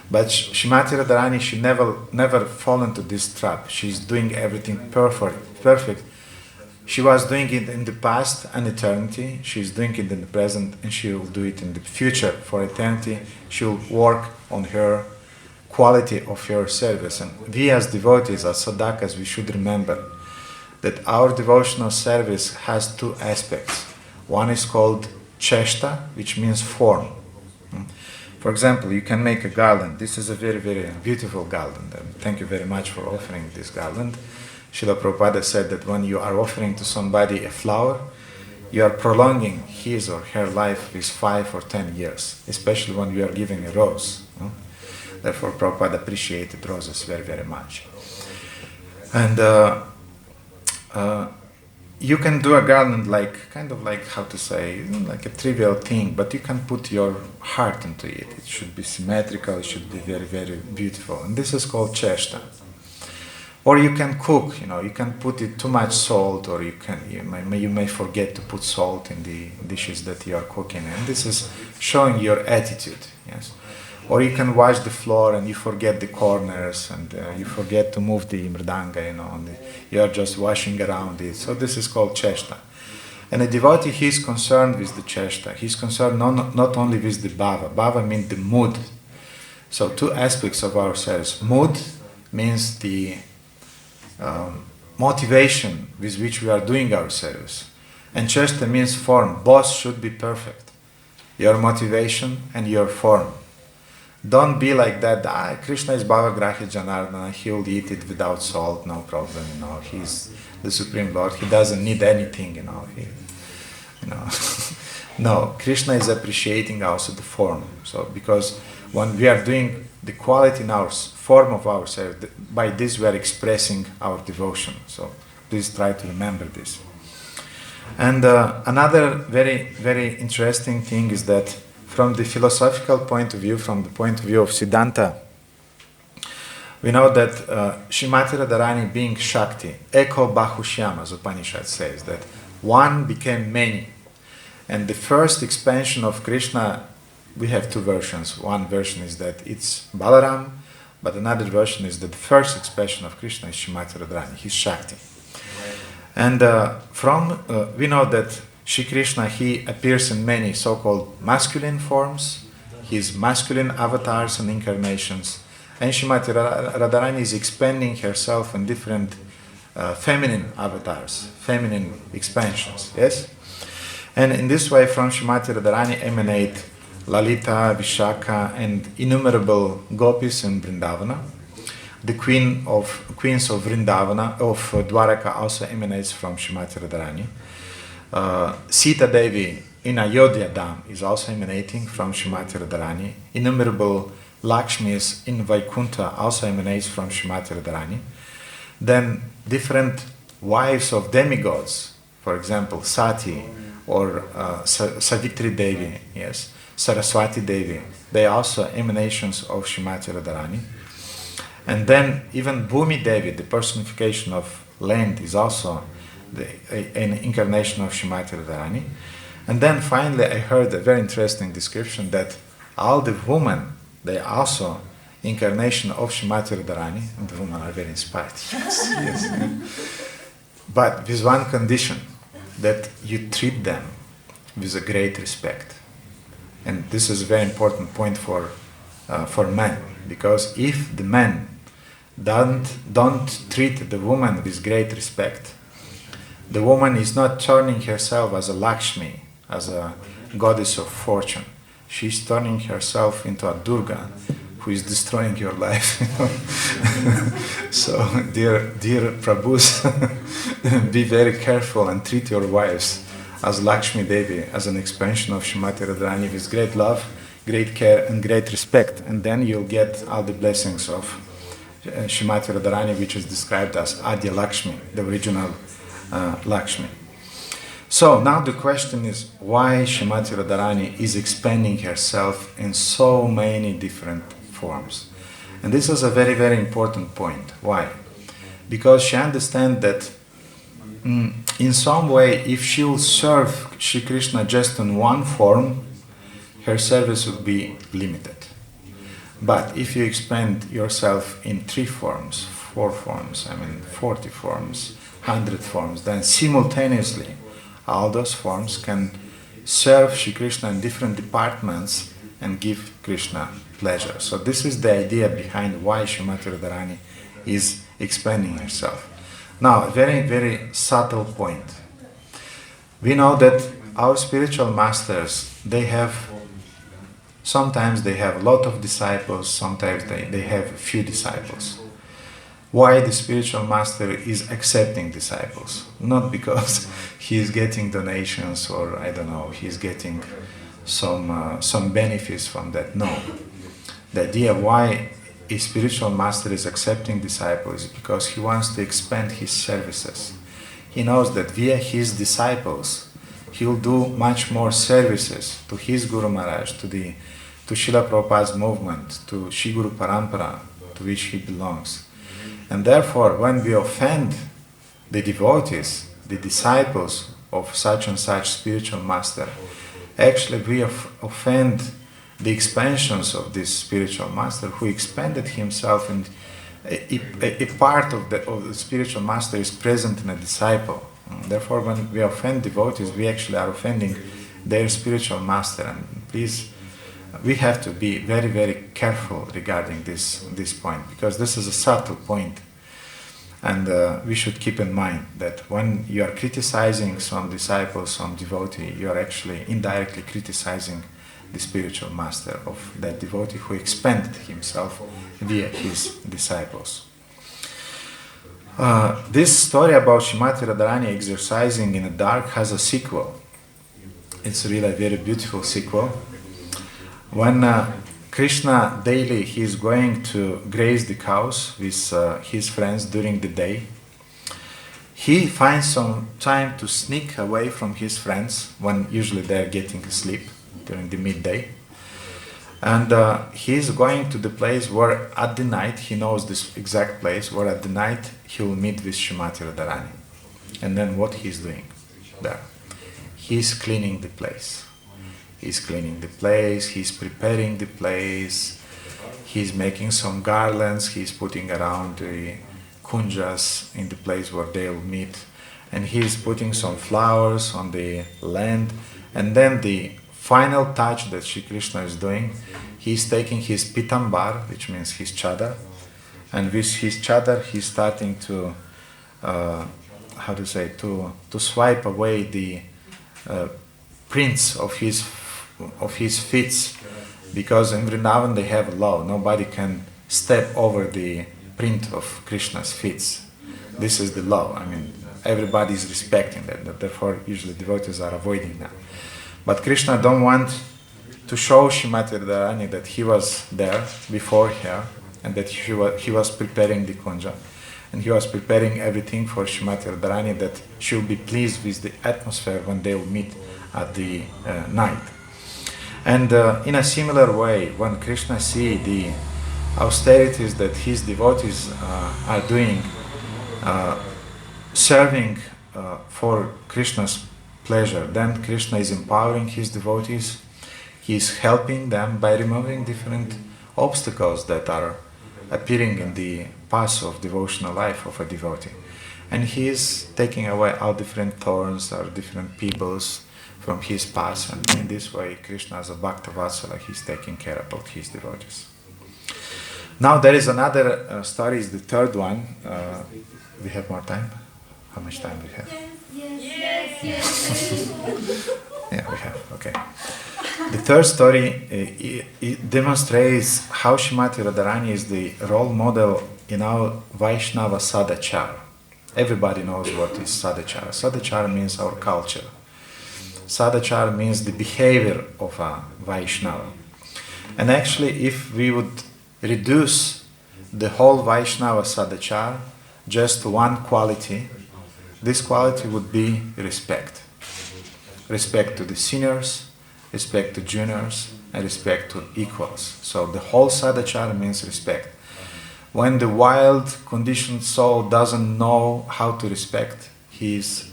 But Shrimati Radharani, she never fall into this trap. She's doing everything perfect. She was doing it in the past and eternity. She's doing it in the present, and she will do it in the future for eternity. She will work on her quality of her service. And we as devotees, as sadhakas, we should remember that our devotional service has 2 aspects. One is called cheshta, which means form. For example, you can make a garland. This is a very, very beautiful garland. And thank you very much for offering this garland. Srila Prabhupada said that when you are offering to somebody a flower, you are prolonging his or her life with 5 or 10 years, especially when you are giving a rose. Therefore, Prabhupada appreciated roses very, very much. And you can do a garland like, kind of like, how to say, like a trivial thing, but you can put your heart into it. It should be symmetrical, it should be very, very beautiful. And this is called cheshta. Or you can cook, you can put it too much salt, or you may forget to put salt in the dishes that you are cooking. And this is showing your attitude, yes. Or you can wash the floor and you forget the corners, and you forget to move the mridanga, and you are just washing around it. So this is called cheshta. And a devotee, he is concerned with the cheshta. He is concerned not only with the bhava. Bhava means the mood. So two aspects of ourselves. Mood means the motivation with which we are doing our service. And cheshta means form. Both should be perfect. Your motivation and your form. Don't be like that. Krishna is Bhavagrahi Janardana. He will eat it without salt, no problem. He's the Supreme Lord. He doesn't need anything. No, Krishna is appreciating also the form. So because when we are doing the quality in our form of ourselves, by this we are expressing our devotion. So please try to remember this. And another very, very interesting thing is that from the philosophical point of view, from the point of view of Siddhanta, we know that Srimati Radharani being Shakti, Eko Bahushyam, as Upanishad says, that one became many. And the first expansion of Krishna, we have two versions. One version is that it's Balaram, but another version is that the first expression of Krishna is Srimati Radharani, he's Shakti. And we know that Shri Krishna, he appears in many so-called masculine forms, his masculine avatars and incarnations, and Srimati Radharani is expanding herself in different feminine avatars, feminine expansions, yes? And in this way, from Srimati Radharani emanate Lalita, Vishaka, and innumerable gopis in Vrindavana. The queens of Vrindavana, of Dwaraka, also emanates from Srimati Radharani. Sita Devi in Ayodhya Dham is also emanating from Srimati Radharani. Innumerable Lakshmis in Vaikuntha also emanates from Srimati Radharani. Then different wives of demigods, for example, Sati or Savitri Devi, yes, Saraswati Devi, they are also emanations of Srimati Radharani. And then even Bhumi Devi, the personification of land, is also an incarnation of Srimati Radharani. And then finally I heard a very interesting description that all the women, they are also incarnation of Srimati Radharani, and the women are very inspired. Yes, yes. But with one condition, that you treat them with a great respect. And this is a very important point for men, because if the men don't treat the woman with great respect, the woman is not turning herself as a Lakshmi, as a goddess of fortune. She's turning herself into a Durga, who is destroying your life. So, dear Prabhus, be very careful and treat your wives as Lakshmi Devi, as an expansion of Srimati Radharani, with great love, great care, and great respect. And then you'll get all the blessings of Srimati Radharani, which is described as Adya Lakshmi, the original Lakshmi. So now the question is, why Srimati Radharani is expanding herself in so many different forms? And this is a very, very important point. Why? Because she understands that in some way, if she will serve Shri Krishna just in one form, her service will be limited. But if you expand yourself in 3 forms, 4 forms, 40 forms, 100 forms, then simultaneously all those forms can serve Shri Krishna in different departments and give Krishna pleasure. So this is the idea behind why Srimati Radharani is expanding herself. Now, a very, very subtle point. We know that our spiritual masters, sometimes they have a lot of disciples, sometimes they have a few disciples. why the spiritual master is accepting disciples. Not because he is getting donations or, I don't know, he's getting some benefits from that. No. The idea why a spiritual master is accepting disciples is because he wants to expand his services. He knows that via his disciples, he will do much more services to his Guru Maharaj, to Srila Prabhupada's movement, to Shri Guru Parampara, to which he belongs. And therefore, when we offend the devotees, the disciples of such and such spiritual master, actually we offend the expansions of this spiritual master who expanded himself, and a part of the spiritual master is present in a disciple. Therefore, when we offend devotees, we actually are offending their spiritual master. And please, we have to be very, very careful regarding this point, because this is a subtle point. And we should keep in mind that when you are criticizing some disciple, some devotee, you are actually indirectly criticizing the spiritual master of that devotee who expanded himself via his disciples. This story about Srimati Radharani exercising in the dark has a sequel. It's really a very beautiful sequel. When Krishna daily he is going to graze the cows with his friends during the day, he finds some time to sneak away from his friends when usually they are getting asleep during the midday. And he is going to the place where at the night, he knows this exact place, where at the night he will meet with Srimati Radharani. And then what he's doing there? He's cleaning the place. He's cleaning the place, he's preparing the place, he's making some garlands, he's putting around the kunjas in the place where they'll meet, and he's putting some flowers on the land. And then the final touch that Shri Krishna is doing, he's taking his pitambar, which means his chadar, and with his chadar he's starting to, to swipe away the prints of his feet, because in Vrindavan they have a law, nobody can step over the print of Krishna's feet. This is the law. I mean, everybody is respecting that, therefore usually devotees are avoiding that. But Krishna don't want to show Srimati Radharani that he was there before her, and that he was preparing the kunja, and he was preparing everything for Srimati Radharani, that she will be pleased with the atmosphere when they will meet at the night. And in a similar way, when Krishna sees the austerities that his devotees are doing, serving for Krishna's pleasure, then Krishna is empowering his devotees. He is helping them by removing different obstacles that are appearing in the path of devotional life of a devotee. And he is taking away all different thorns or different pebbles from his path, and in this way Krishna, as a Bhakta Vatsala, he is taking care about his devotees. Now there is another story, is the third one. We have more time? How much time we have? Yes. Yeah, we have, okay. The third story it demonstrates how Srimati Radharani is the role model in our Vaishnava Sadachara. Everybody knows what is Sadachara. Sadachara means our culture. Sadachara means the behavior of a Vaishnava. And actually, if we would reduce the whole Vaishnava Sadachara just to one quality, this quality would be respect. Respect to the seniors, respect to juniors, and respect to equals. So the whole Sadachara means respect. When the wild, conditioned soul doesn't know how to respect, he is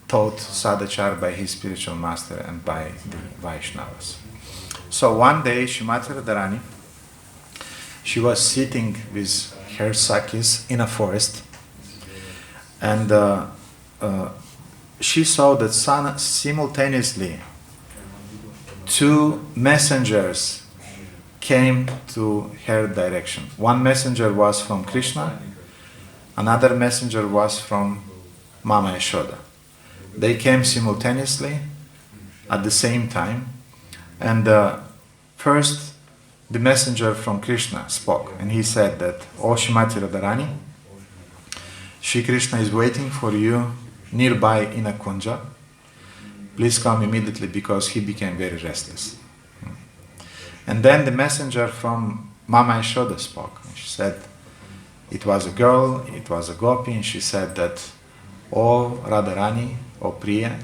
taught Sadachara by his spiritual master and by the Vaishnavas. So one day, Srimati Radharani, she was sitting with her Sakhis in a forest, and she saw that simultaneously two messengers came to her direction. One messenger was from Krishna, another messenger was from Mama Yashoda. They came simultaneously at the same time, and first the messenger from Krishna spoke, and he said that, "O Srimati Radharani, Shri Krishna is waiting for you nearby in a kunja. Please come immediately, because he became very restless. And then the messenger from Mama Yashoda spoke. She said, it was a girl, it was a gopi, and she said that, "Oh Radharani, oh Priya,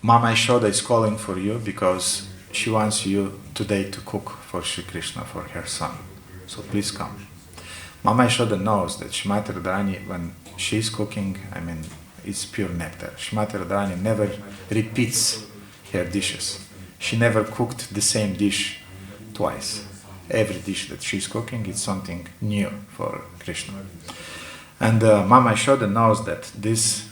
Mama Yashoda is calling for you because she wants you today to cook for Shri Krishna, for her son. So please come." Mama Yashoda knows that Shrimati Radharani, when she is cooking, it's pure nectar. Shrimati Radharani never repeats her dishes. She never cooked the same dish twice. Every dish that she's cooking is something new for Krishna. And Mama Yashoda knows that this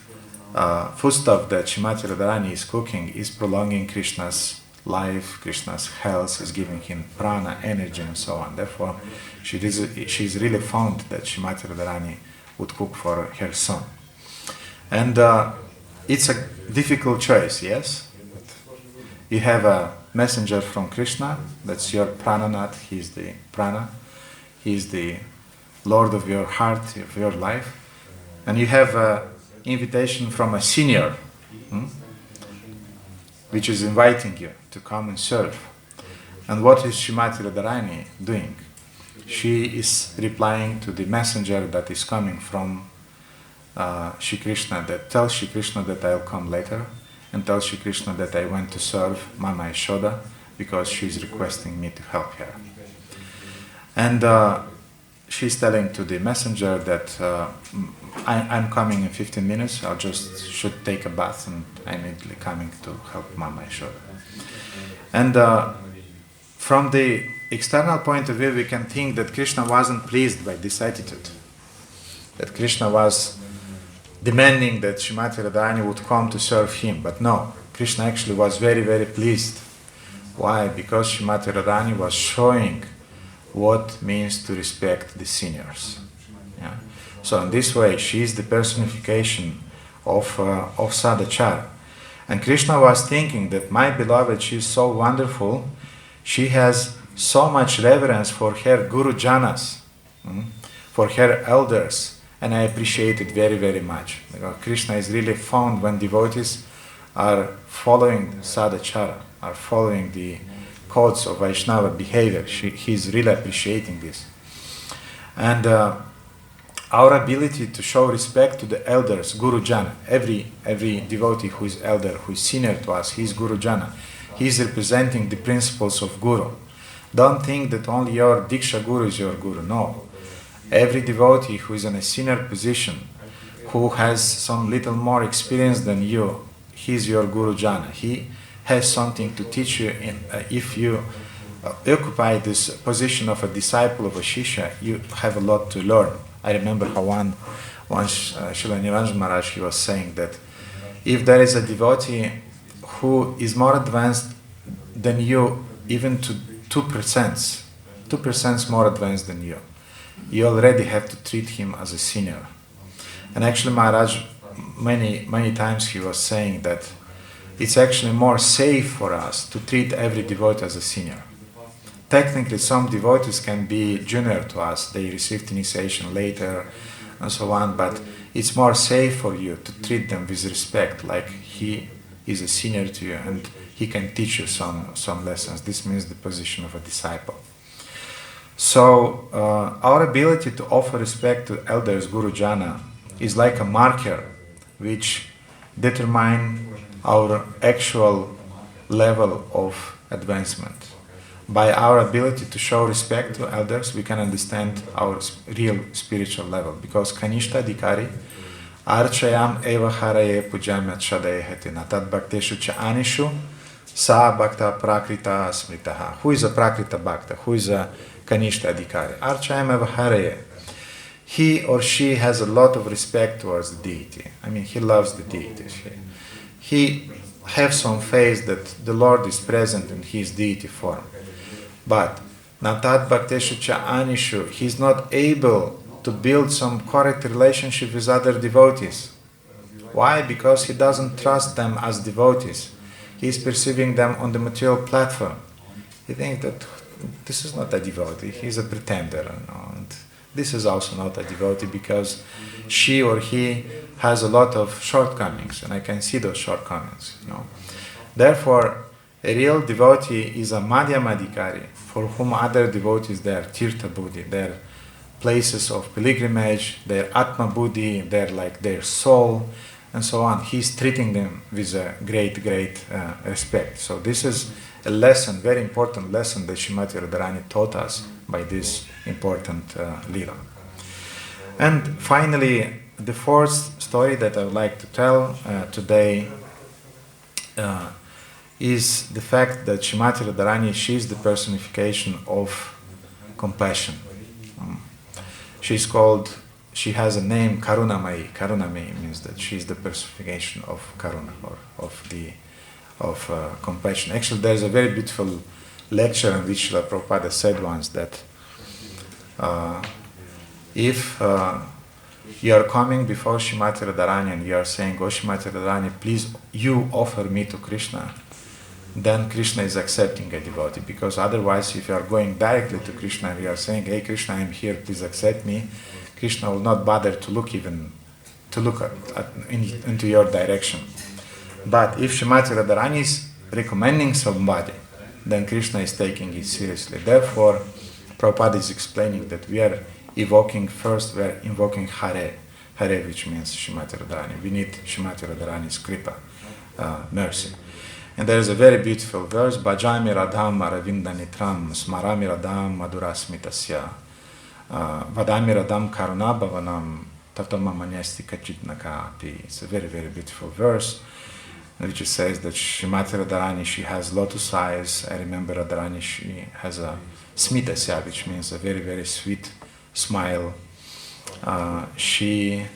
foodstuff that Shrimati Radharani is cooking is prolonging Krishna's life, Krishna's health, is giving him prana, energy, and so on. Therefore, she's really fond that Shrimati Radharani would cook for her son. And it's a difficult choice, yes? You have a messenger from Krishna, that's your prananath, he is the prana, he is the Lord of your heart, of your life. And you have an invitation from a senior, which is inviting you to come and serve. And what is Shrimati Radharani doing? She is replying to the messenger that is coming from Shri Krishna, that tells Shri Krishna that I'll come later, and tells Shri Krishna that I went to serve Mama Yashoda because she's requesting me to help her. And she's telling to the messenger that I'm coming in 15 minutes, should take a bath, and I'm immediately coming to help Mama Yashoda. And from the external point of view, we can think that Krishna wasn't pleased by this attitude, that Krishna was demanding that Shrimati Radharani would come to serve him. But no, Krishna actually was very, very pleased. Why? Because Shrimati Radharani was showing what means to respect the seniors. Yeah? So in this way, she is the personification of Sadachara. And Krishna was thinking that my beloved, she is so wonderful, she has so much reverence for her Guru Janas, for her elders, and I appreciate it very, very much. Because Krishna is really fond when devotees are following Sadachara, are following the codes of Vaishnava behavior. He's really appreciating this. And our ability to show respect to the elders, Guru Jana, every devotee who is elder, who is senior to us, he is Guru Jana. He is representing the principles of Guru. Don't think that only your Diksha Guru is your Guru. No. Every devotee who is in a senior position, who has some little more experience than you, he is your Guru Jana. He has something to teach you. If you occupy this position of a disciple of a Shishya, you have a lot to learn. I remember how once Srila Niranjan Maharaj, he was saying that if there is a devotee who is more advanced than you, even to 2% more advanced than you already have to treat him as a senior. And actually Maharaj, many times he was saying that it's actually more safe for us to treat every devotee as a senior. Technically, some devotees can be junior to us, they received initiation later and so on, but it's more safe for you to treat them with respect, like he is a senior to you and he can teach you some lessons. This means the position of a disciple. So our ability to offer respect to elders, Guru Jana, is like a marker which determines our actual level of advancement. By our ability to show respect to elders, we can understand our real spiritual level. Because Kanishta Dikari, Archayam Eva Haraye Pujamyat Shadayehati Natat Bhakteshu Cha Anishu Sa Bhakta Prakrita Smritaha. Who is a Prakrita Bhakta? Who is a Kanishta Adhikari? Archayam Eva Haraye. He or she has a lot of respect towards the deity. I mean, he loves the deity. He has some faith that the Lord is present in his deity form. But Natat Bhakteshu Cha Anishu, he is not able to build some correct relationship with other devotees. Why? Because he doesn't trust them as devotees. He is perceiving them on the material platform. He thinks that this is not a devotee, he is a pretender. And this is also not a devotee because she or he has a lot of shortcomings, and I can see those shortcomings. Therefore, a real devotee is a Madhyamadikari, for whom other devotees, they are Tirtha Buddhi, they are places of pilgrimage, their Atma Buddhi, they're like their soul, and so on. He's treating them with a great respect. So this is a lesson, very important lesson that Srimati Radharani taught us by this important lila. And finally, the fourth story that I would like to tell today is the fact that Srimati Radharani, she is the personification of compassion. She has a name, Karunamayi. Karunamayi means that she is the personification of Karuna, or of compassion. Actually, there is a very beautiful lecture in which Srila Prabhupada said once that if you are coming before Srimati Radharani and you are saying, "Oh Srimati Radharani, please you offer me to Krishna," then Krishna is accepting a devotee. Because otherwise, if you are going directly to Krishna and you are saying, "Hey Krishna, I am here, please accept me," Krishna will not bother to look into your direction. But if Srimati Radharani is recommending somebody, then Krishna is taking it seriously. Therefore, Prabhupada is explaining that we are invoking Hare, which means Srimati Radharani. We need Srimati Radharani's kripa, mercy. And there is a very beautiful verse, Bhajami Radham Aravinda Nitram, Smarami Radham Madhurasmitasya, Vadami Radham Karuna Bhavanam, Tatama Manyasti Kachitnakapi. It's a very beautiful verse, which says that Srimati Radharani, she has lotus eyes. I remember Radharani, she has a smitasya, which means a very sweet smile. She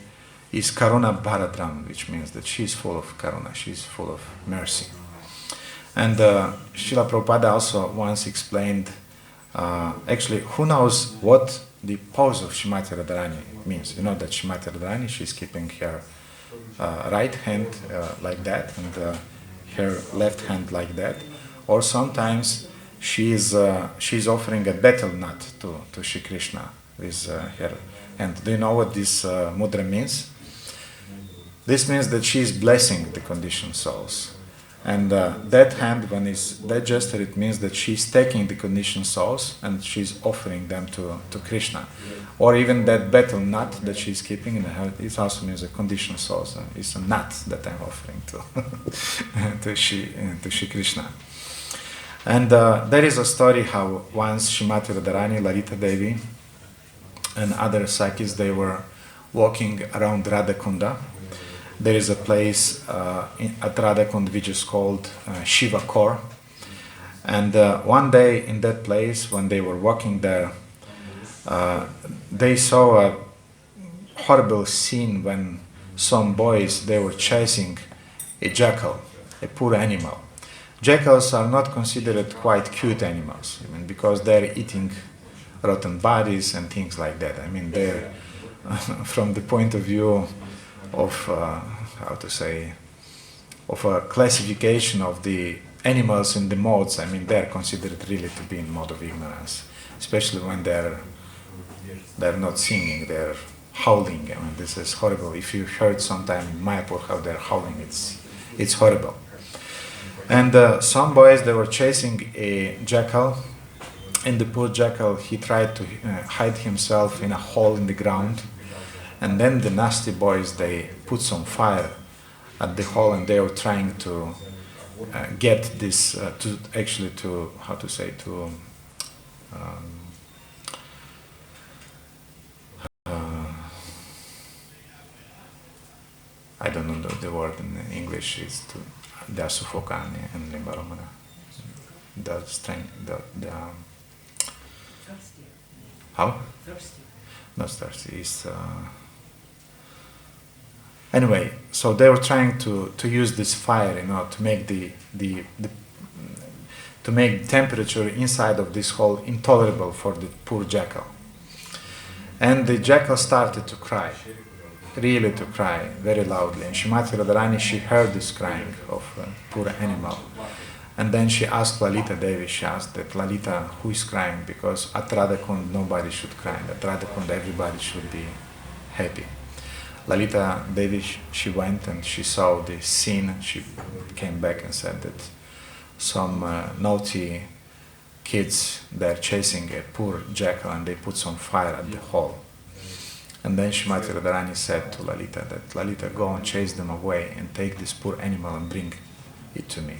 is Karuna Bharadram, which means that she is full of Karuna, she is full of mercy. And Srila Prabhupada also once explained, actually, who knows what the pose of Srimati Radharani means? You know that Srimati Radharani, she is keeping her right hand like that, and her left hand like that. Or sometimes she is offering a betel nut to Shri Krishna with her hand. Do you know what this mudra means? This means that she is blessing the conditioned souls. And that hand, when is that gesture, it means that she's taking the conditioned souls and she's offering them to Krishna. Or even that betel nut that she's keeping in her hand, it also means a conditioned souls. It's a nut that I'm offering to Shri Krishna. And there is a story how once Srimati Radharani, Lalita Devi, and other Sakis, they were walking around Radhakunda. There is a place at Radhakund which is called Shiva Kor. And one day in that place, when they were walking there, they saw a horrible scene when some boys, they were chasing a jackal, a poor animal. Jackals are not considered quite cute animals, because they're eating rotten bodies and things like that. They're from the point of view of of a classification of the animals in the modes. They're considered really to be in mode of ignorance, especially when they're not singing, they're howling. This is horrible. If you heard sometime in Mayapur how they're howling, it's horrible. And some boys, they were chasing a jackal, and the poor jackal, he tried to hide himself in a hole in the ground. And then the nasty boys, they put some fire at the hole, and they were trying to get this, I don't know the word in English, is to da sufocare in limba română. How? Thirsty. Not thirsty. It's anyway. So they were trying to use this fire, to make to make temperature inside of this hole intolerable for the poor jackal. And the jackal started to cry, really to cry very loudly. And Srimati Radharani, she heard this crying of a poor animal. And then she asked Lalita Devi, she asked that, Lalita, who is crying? Because at Radhakund nobody should cry, at Radhakund everybody should be happy. Lalita Devi, she went and she saw the scene. She came back and said that some naughty kids, they're chasing a poor jackal and they put some fire at the hole. And then Shrimati Radharani said to Lalita that, Lalita, go and chase them away and take this poor animal and bring it to me.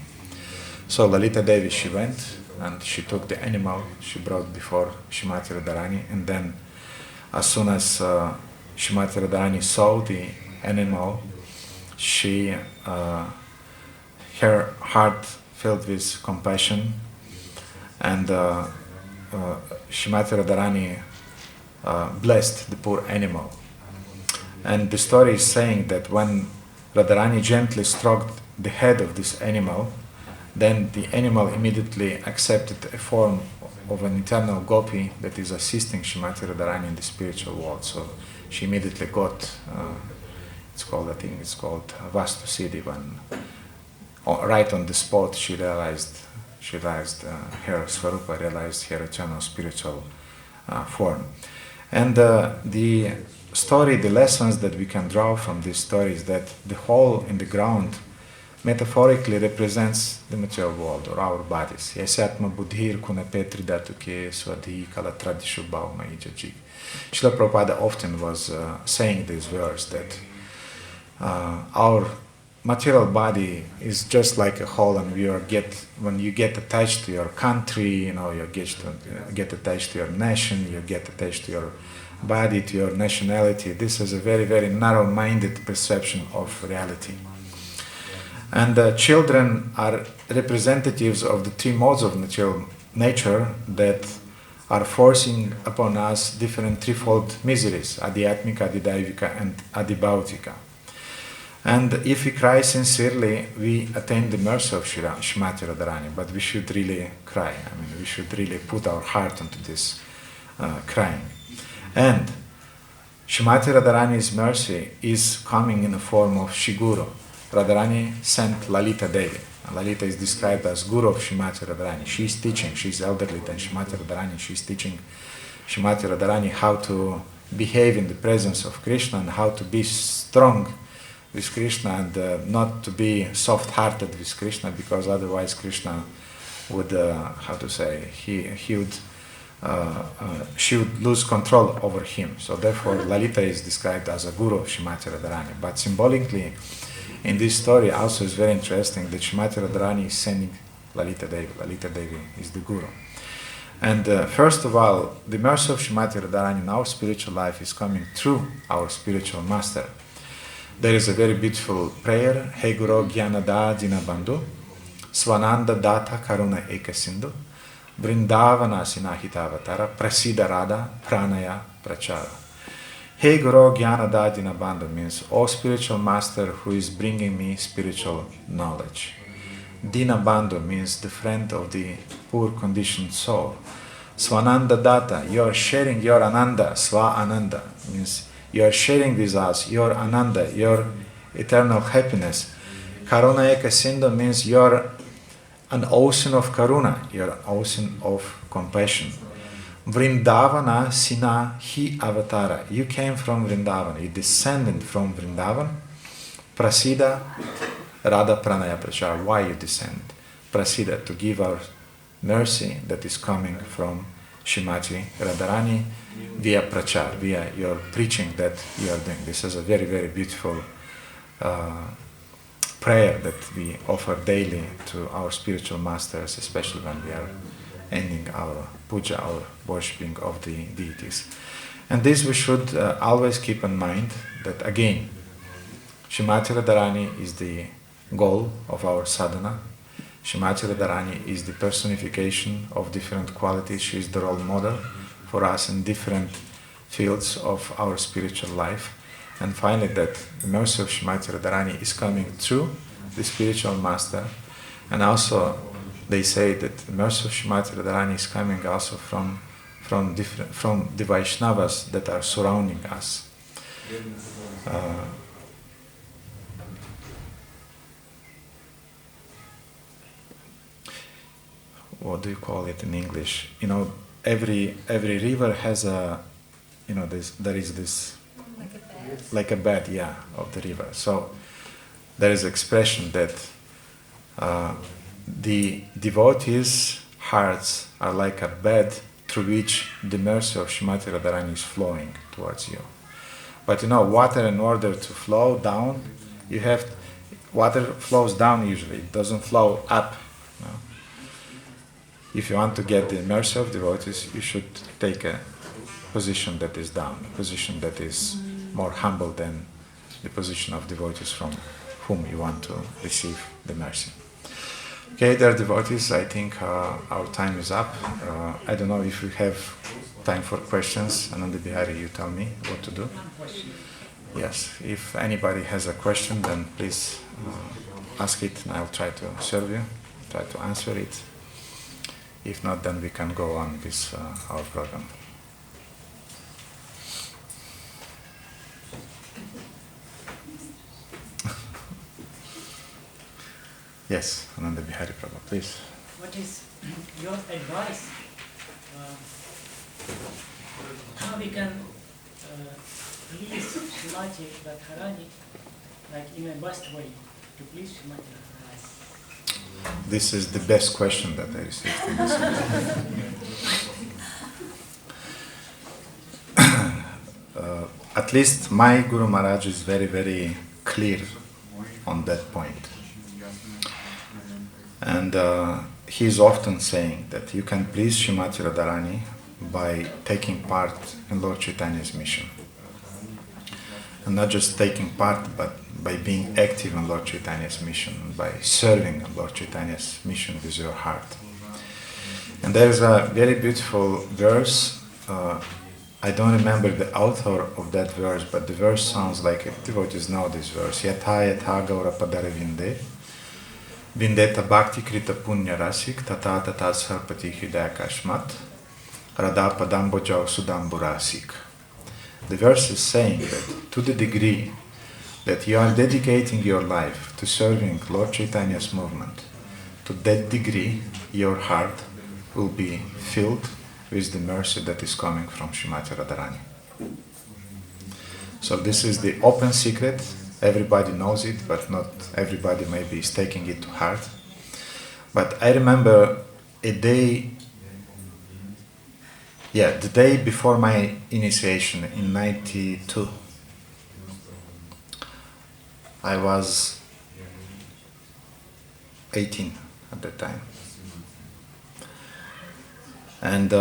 So Lalita Devi, she went and she took the animal, she brought before Shrimati Radharani, and then as soon as Shrimati Radharani saw the animal, she, her heart filled with compassion, and Shrimati Radharani blessed the poor animal. And the story is saying that when Radharani gently stroked the head of this animal, then the animal immediately accepted a form of an eternal gopi that is assisting Shrimati Radharani in the spiritual world. So she immediately got, it's called, I think it's called Vastu Siddhi, when right on the spot she realized her Svarupa, realized her eternal spiritual form. And the story, the lessons that we can draw from this story is that the hole in the ground metaphorically represents the material world or our bodies. Yasatma buddhir kuna petri datuke swadhi kala tradishu bhavma ijajik. Srila Prabhupada often was saying this verse that our material body is just like a hole, and when you get attached to your country, you get attached to your nation, you get attached to your body, to your nationality. This is a very, very narrow-minded perception of reality. And children are representatives of the three modes of natural nature that are forcing upon us different threefold miseries: adhyatmika, adidaivika, and adibhautika. And if we cry sincerely, we attain the mercy of Shrimati Radharani. But we should really cry. I mean, we should really put our heart into this crying. And Shrimati Radharani's mercy is coming in the form of Shiguru. Radharani sent Lalita Devi. Lalita is described as Guru of Shrimati Radharani. She is teaching, she is elderly than Shrimati Radharani. She is teaching Shrimati Radharani how to behave in the presence of Krishna and how to be strong with Krishna, and not to be soft-hearted with Krishna, because otherwise Krishna would, she would lose control over him. So therefore Lalita is described as a guru of Shrimati Radharani. But symbolically, in this story also is very interesting that Shrimati Radharani is sending Lalita Devi. Lalita Devi is the guru. And first of all, the mercy of Shrimati Radharani in our spiritual life is coming through our spiritual master. There is a very beautiful prayer, Hey Guru Gyanada Dinabandhu, Svananda Data Karuna Ekasindu, Vrindavana Sinahitavatara, Prasida Radha Pranaya Prachara. Hey Guru Gyanada Dinabandhu means, O spiritual master who is bringing me spiritual knowledge. Dinabandhu means the friend of the poor conditioned soul. Svananda Data, you are sharing your Ananda, Sva Ananda means you are sharing with us your Ananda, your eternal happiness. Karuna Eka Sindhu means you are an ocean of Karuna, you are an ocean of compassion. Vrindavana Sina Hi Avatara, you came from Vrindavana, you descended from Vrindavan. Prasida Radha Pranaya Prachar, why you descend? Prasida, to give our mercy that is coming from Shrimati Radharani via prachar, via your preaching that you are doing. This is a very, very beautiful prayer that we offer daily to our spiritual masters, especially when we are ending our puja, our worshipping of the deities. And this we should always keep in mind, that again, Shrimati Radharani is the goal of our sadhana. Shrimati Radharani is the personification of different qualities. She is the role model for us in different fields of our spiritual life. And finally, that the mercy of Shrimati Radharani is coming through the spiritual master. And also, they say that the mercy of Shrimati Radharani is coming also from the Vaishnavas that are surrounding us. what do you call it in English? You know, every river has a, you know, there is this, like a bed, yeah, of the river. So there is expression that the devotees' hearts are like a bed through which the mercy of Srimati Radharani is flowing towards you. But you know, water, in order to flow down, water flows down usually, it doesn't flow up. You know? If you want to get the mercy of devotees, you should take a position that is down, a position that is more humble than the position of devotees from whom you want to receive the mercy. Okay, dear devotees, I think our time is up. I don't know if we have time for questions. Ananda Bihari, you tell me what to do. Yes, if anybody has a question, then please ask it and I'll try to serve you, try to answer it. If not, then we can go on with our program. Yes, Ananda Bihari Prabhu, please. What is your advice? How we can please Srimati Radharani, like in a best way, to please Srimati Radharani? This is the best question that I received in this at least my Guru Maharaj is very, very clear on that point. And he is often saying that you can please Srimati Radharani by taking part in Lord Chaitanya's mission. And not just taking part, but by being active in Lord Chaitanya's mission, by serving Lord Chaitanya's mission with your heart. And there is a very beautiful verse. I don't remember the author of that verse, but the verse sounds like it. Devotees know this verse. Yatha yatha gaura padara vinde, vindeta bhakti krita punya rasik, tata tata sarpati hridaya kashmat, radha padambojau sudamburasik. The verse is saying that to the degree that you are dedicating your life to serving Lord Chaitanya's movement, to that degree your heart will be filled with the mercy that is coming from Srimati Radharani. So this is the open secret. Everybody knows it, but not everybody maybe is taking it to heart. But I remember a day, the day before my initiation in 92. I was 18 at that time. And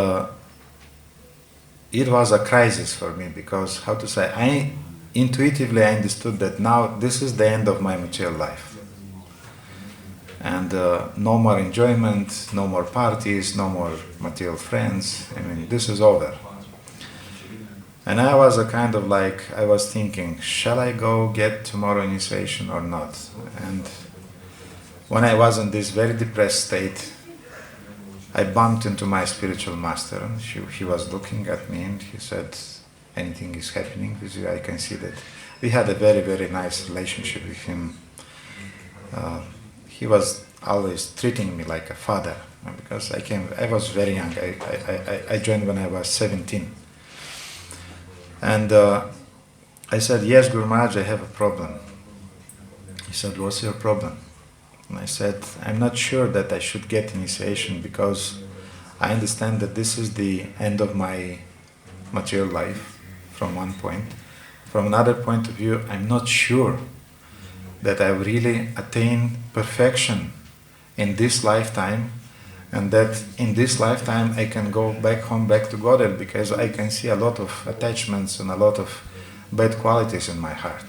it was a crisis for me because, how to say, I intuitively understood that now this is the end of my material life. And no more enjoyment, no more parties, no more material friends. I mean, this is over. And I was a kind of like, I was thinking, shall I go get tomorrow initiation or not? And when I was in this very depressed state, I bumped into my spiritual master. And he was looking at me and he said, anything is happening with you? I can see that. We had a very, very nice relationship with him. He was always treating me like a father because I was very young. I joined when I was 17. And I said, yes, Guru Maharaj, I have a problem. He said, what's your problem? And I said, I'm not sure that I should get initiation because I understand that this is the end of my material life from one point. From another point of view, I'm not sure that I will really attain perfection in this lifetime and that in this lifetime I can go back home, back to Godhead, because I can see a lot of attachments and a lot of bad qualities in my heart.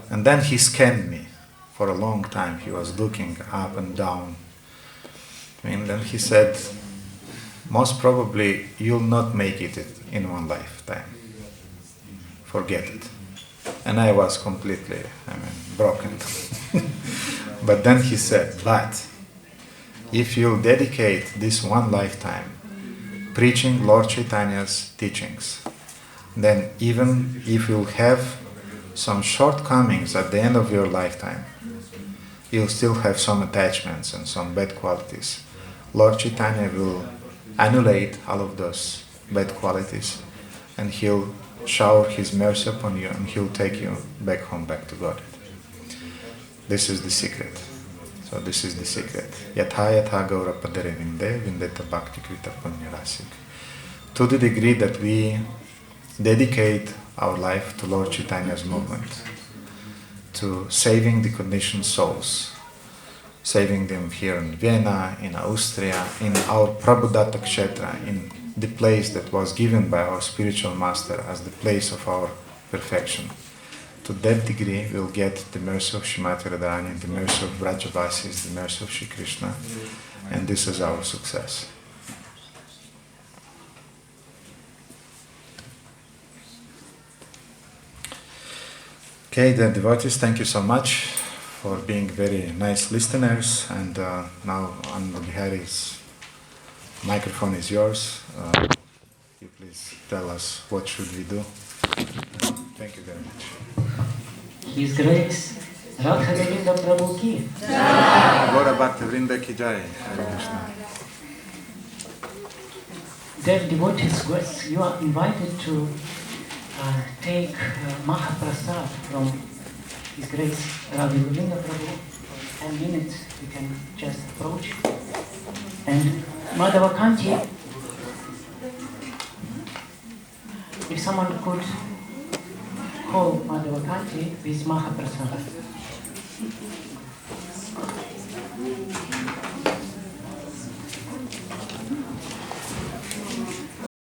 And then he scanned me. For a long time he was looking up and down. And then he said, most probably you'll not make it in one lifetime. Forget it. And I was completely, broken. But then he said, but if you'll dedicate this one lifetime preaching Lord Chaitanya's teachings, then even if you'll have some shortcomings at the end of your lifetime, you'll still have some attachments and some bad qualities. Lord Chaitanya will annihilate all of those bad qualities, and he'll shower his mercy upon you, and he'll take you back home, back to God. This is the secret. So this is the secret. Yatha yatha gaura padare vinde, vindeta bhakti krita punya rasik. To the degree that we dedicate our life to Lord Chaitanya's movement, to saving the conditioned souls, saving them here in Vienna, in Austria, in our Prabhudatta Kshetra, in the place that was given by our spiritual master as the place of our perfection. To that degree, we'll get the mercy of Srimati Radharani, the mercy of Vrajavasis, the mercy of Shri Krishna, and this is our success. Okay, then devotees, thank you so much for being very nice listeners, and now Ananda Bihari's microphone is yours. You please tell us what should we do. Thank you very much. His Grace Radhastami Prabhu ki. Gora Bhakti Vrinda ki jai. Hare Krishna. Dear devotees, you are invited to take Mahaprasad from His Grace Radhastami Prabhu. For 10 minutes we can just approach. And Madhavakanti, if someone could call Madhavakanti with Mahaprasad.